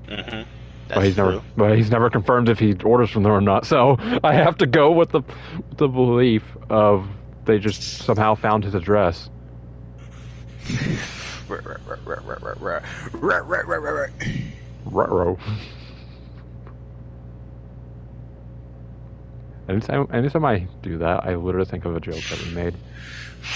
Mm-hmm. But he's never confirmed if he orders from them or not. So I have to go with the belief of they just somehow found his address. Ruh-roh. Anytime I do that, I literally think of a joke that we made.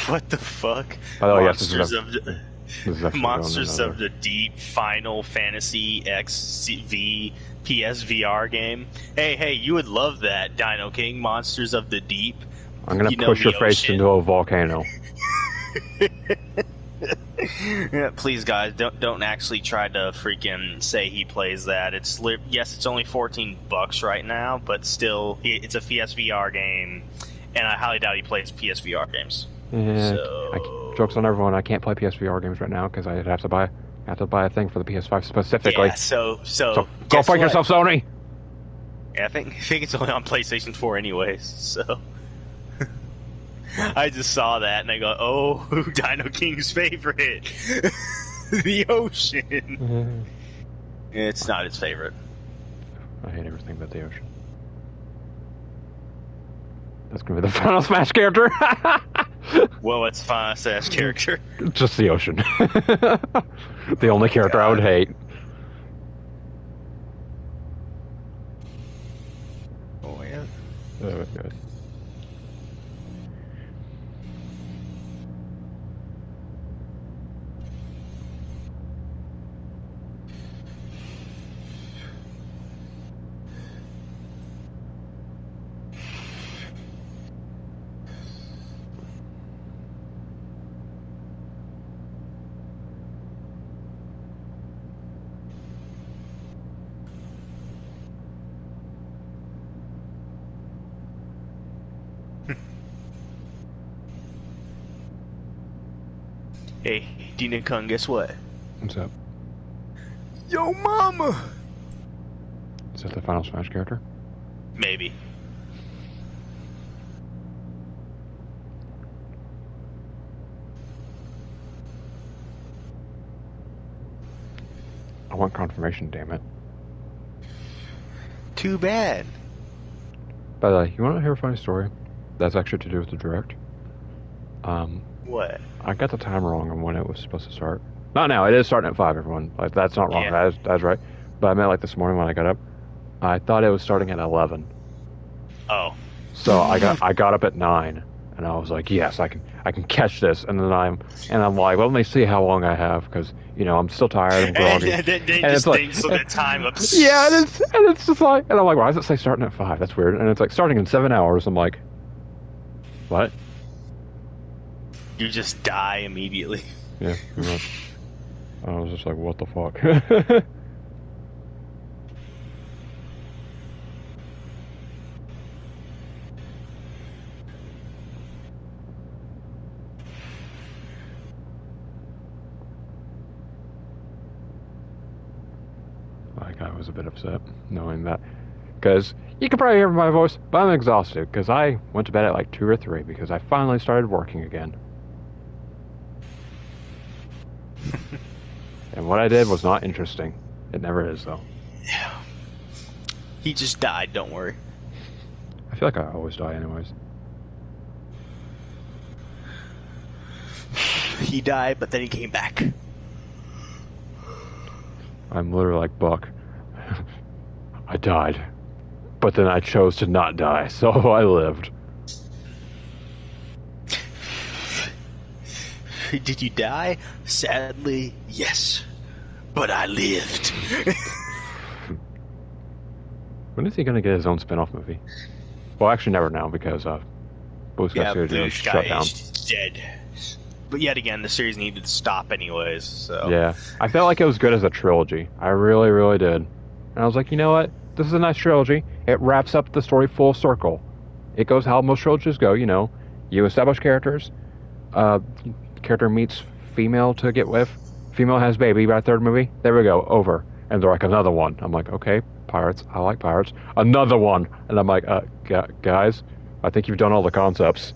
What the fuck? Oh, Monsters yes, Monsters of the Deep Final Fantasy XV PSVR game. Hey, you would love that, Dino King. Monsters of the Deep. I'm gonna push your face into a volcano. Yeah, please, guys, don't actually try to freaking say he plays that. Yes, it's only $14 right now, but still, it's a PSVR game, and I highly doubt he plays PSVR games. Yeah, jokes on everyone. I can't play PSVR games right now because I have to buy a thing for the PS5 specifically. Yeah, so go fight yourself, Sony. Yeah, I think it's only on PlayStation 4 anyways. So I just saw that and I go, oh, Dino King's favorite, the ocean. It's not his favorite. I hate everything but the ocean. That's gonna be the Final Smash character. Well, what's Final Smash character? Just the ocean. The only character God. I would hate. Oh yeah. Oh, good. Hey, Dino Kung, guess what? What's up? Yo, mama! Is that the Final Smash character? Maybe. I want confirmation, damn it. Too bad. By the way, you want to hear a funny story? That's actually to do with the Direct. What? I got the time wrong on when it was supposed to start. Not now, it is starting at 5, everyone. Like, that's not wrong, Yeah. that's right. But I meant like this morning when I got up, I thought it was starting at 11. Oh. So I got up at 9, and I was like, yes, I can catch this. And then I'm like, well, let me see how long I have, because, you know, I'm still tired and groggy. And then And just it's like- thinks of the time of... Yeah, and it's just like, and I'm like, why does it say starting at 5? That's weird. And it's like, starting in 7 hours. I'm like, what? You just die immediately. Yeah, pretty much. I was just like, what the fuck? Like, I was a bit upset knowing that. Because you can probably hear from my voice, but I'm exhausted because I went to bed at like 2 or 3 because I finally started working again. And what I did was not interesting. It never is, though. Yeah. He just died, don't worry. I feel like I always die anyways. He died, but then he came back. I'm literally like Buck. I died. But then I chose to not die, so I lived. Did you die? Sadly, yes. But I lived. When is he going to get his own spin-off movie? Well, actually, never now, because Blue Sky Studios Blue shut down. is dead. But yet again, the series needed to stop anyways, so... Yeah. I felt like it was good as a trilogy. I really, really did. And I was like, you know what? This is a nice trilogy. It wraps up the story full circle. It goes how most trilogies go, you know. You establish characters. Character meets female to get with. Female has baby by third movie. There we go. Over. And they're like, another one. I'm like, okay, pirates. I like pirates. Another one. And I'm like, guys, I think you've done all the concepts.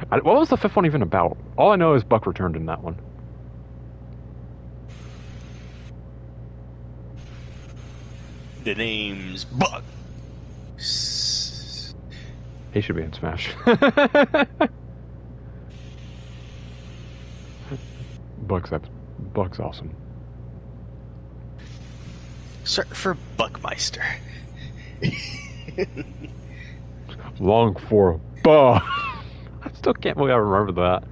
What was the fifth one even about? All I know is Buck returned in that one. The name's Buck. He should be in Smash. Buck's awesome. Search for Buckmeister. Long for a buck. I still can't believe I remember that.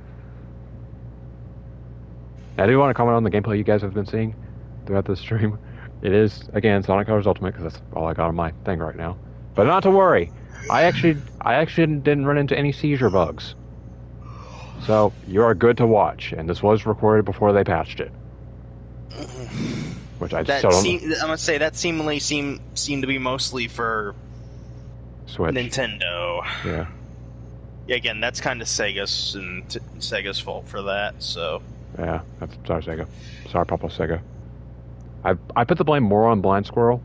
I do want to comment on the gameplay you guys have been seeing throughout the stream. It is, again, Sonic Colors Ultimate, because that's all I got on my thing right now. But not to worry. I actually didn't run into any seizure bugs. So, you are good to watch, and this was recorded before they patched it. Which I still don't know. I'm gonna say that seemed to be mostly for Switch. Nintendo. Yeah. Yeah, again, that's kind of Sega's fault for that, so... Yeah, sorry, Sega. Sorry, Papa Sega. I put the blame more on Blind Squirrel,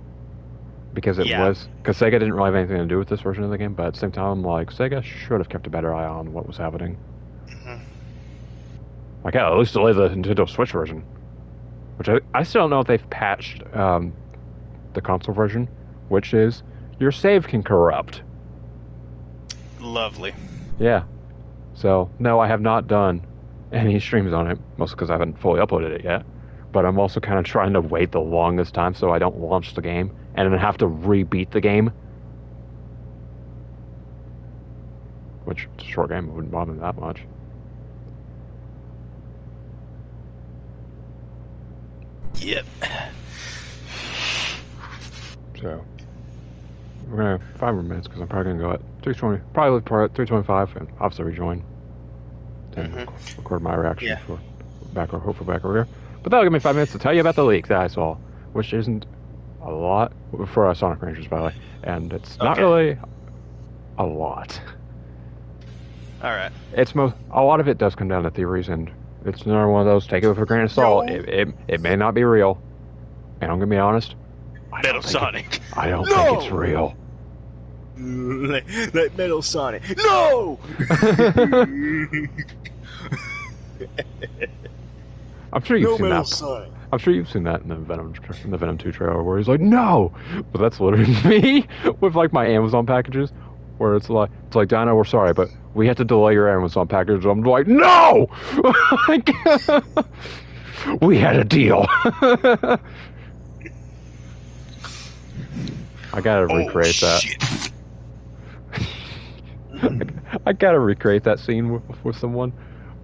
because because Sega didn't really have anything to do with this version of the game, but at the same time, I'm like, Sega should have kept a better eye on what was happening. Mm-hmm. Like, yeah, at least delay the Nintendo Switch version. Which I still don't know if they've patched the console version, which is, your save can corrupt. Lovely. Yeah. So, no, I have not done any streams on it, mostly because I haven't fully uploaded it yet. But I'm also kind of trying to wait the longest time so I don't launch the game and then have to re-beat the game. Which, it's a short game, it wouldn't bother me that much. Yep. So, we're going to have 5 more minutes because I'm probably going to go at 320, probably 325, and obviously rejoin. Then record my reaction for back over. But that'll give me 5 minutes to tell you about the leak that I saw, which isn't a lot for Sonic Rangers, by the way, and it's not really a lot. All right. A lot of it does come down to theories, and it's another one of those, take it with a grain of salt. It may not be real, and I'm gonna be honest. Metal Sonic. I don't think it's real. That Metal Sonic. No. I'm sure you've seen that. I'm sure you've seen that in the Venom 2 trailer where he's like, "No," but that's literally me with like my Amazon packages, where it's like Dino, we're sorry, but we have to delay your Amazon package. I'm like, "No!" We had a deal. I gotta recreate that. I gotta recreate that scene with someone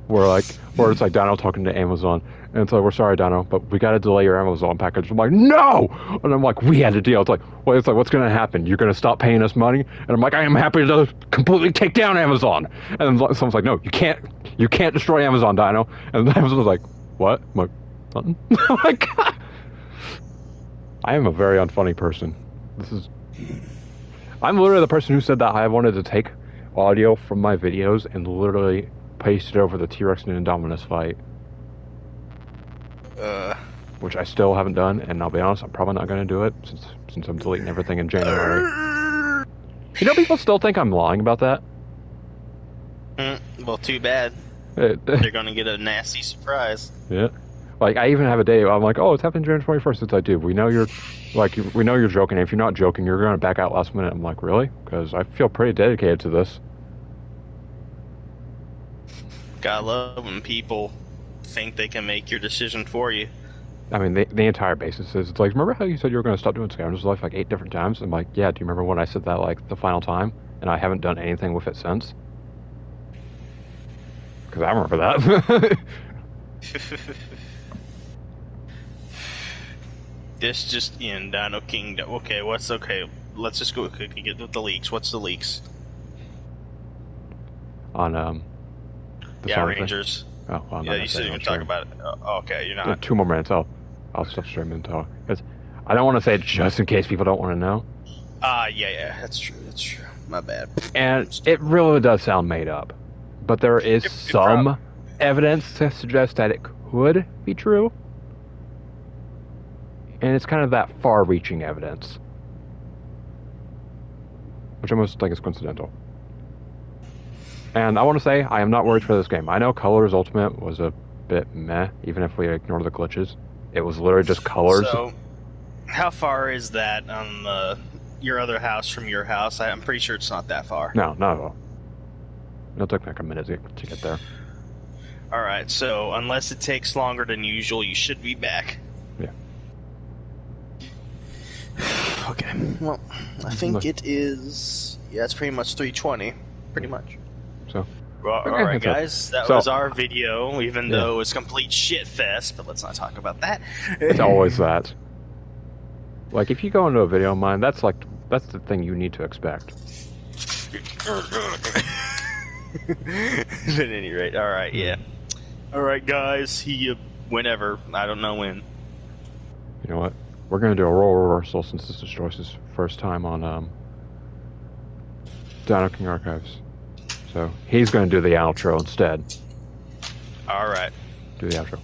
where it's like Dino talking to Amazon, and it's like, "We're sorry, Dino, but we gotta delay your Amazon package." I'm like, "No!" And I'm like, "We had a deal." It's like, what's gonna happen? You're gonna stop paying us money? And I'm like, "I am happy to completely take down Amazon." And then someone's like, "No, you can't destroy Amazon, Dino." And Amazon's like, "What?" I'm like, "Nothing." Oh my god! I am a very unfunny person. I'm literally the person who said that I wanted to take audio from my videos and literally paste it over the T-Rex and Indominus fight. Which I still haven't done, and I'll be honest, I'm probably not going to do it since I'm deleting everything in January. You know, people still think I'm lying about that. Well, too bad. They're going to get a nasty surprise. Yeah. Like, I even have a day, I'm like, "Oh, it's happening January 21st. It's like, dude, we know you're joking. If you're not joking, you're going to back out last minute." I'm like, "Really?" Because I feel pretty dedicated to this. Gotta love when people think they can make your decision for you. I mean, the entire basis is, it's like, "Remember how you said you were going to stop doing Scavenger's Life like 8 different times?" I'm like, "Yeah, do you remember when I said that like the final time? And I haven't done anything with it since?" Because I remember that. This just in Dino Kingdom. Okay, what's okay? Let's just go quickly get with the leaks. What's the leaks? On the Yeah, Sonic thing? Rangers. Oh, well, I'm Yeah, not you said you gonna could say it talk on about it. Okay, you're stream. not. 2 more minutes. I'll stop streaming until because I don't want to say it just in case people don't want to know. Yeah, that's true. That's true. My bad. And it really does sound made up, but there is some evidence to suggest that it could be true. And it's kind of that far-reaching evidence, which I almost think is coincidental. And I want to say, I am not worried for this game. I know Colors Ultimate was a bit meh, even if we ignore the glitches. It was literally just colors. So, how far is that on your other house from your house? I'm pretty sure it's not that far. No, not at all. It'll take like a minute to get there. Alright, so unless it takes longer than usual, you should be back. Yeah. Okay, well, I think it is... Yeah, it's pretty much 3:20. Pretty much. So... Well, okay, alright guys, that so, was our video, even though it's complete shit fest, but let's not talk about that. It's always that. Like, if you go into a video of mine, that's the thing you need to expect. At any rate, alright, yeah. Alright guys, see you whenever, I don't know when. You know what? We're going to do a role reversal since this is Joyce's first time on Dino King Archives. So he's going to do the outro instead. Alright. Do the outro.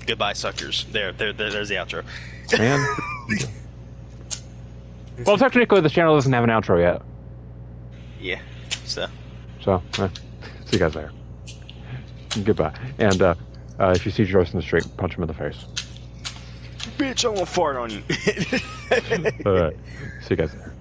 Goodbye, suckers. There's the outro. And... well, technically this channel doesn't have an outro yet. Yeah, so. So, see you guys later. Goodbye. And if you see Joyce in the street, punch him in the face. Bitch, I'm gonna fart on you. Alright. See you guys later.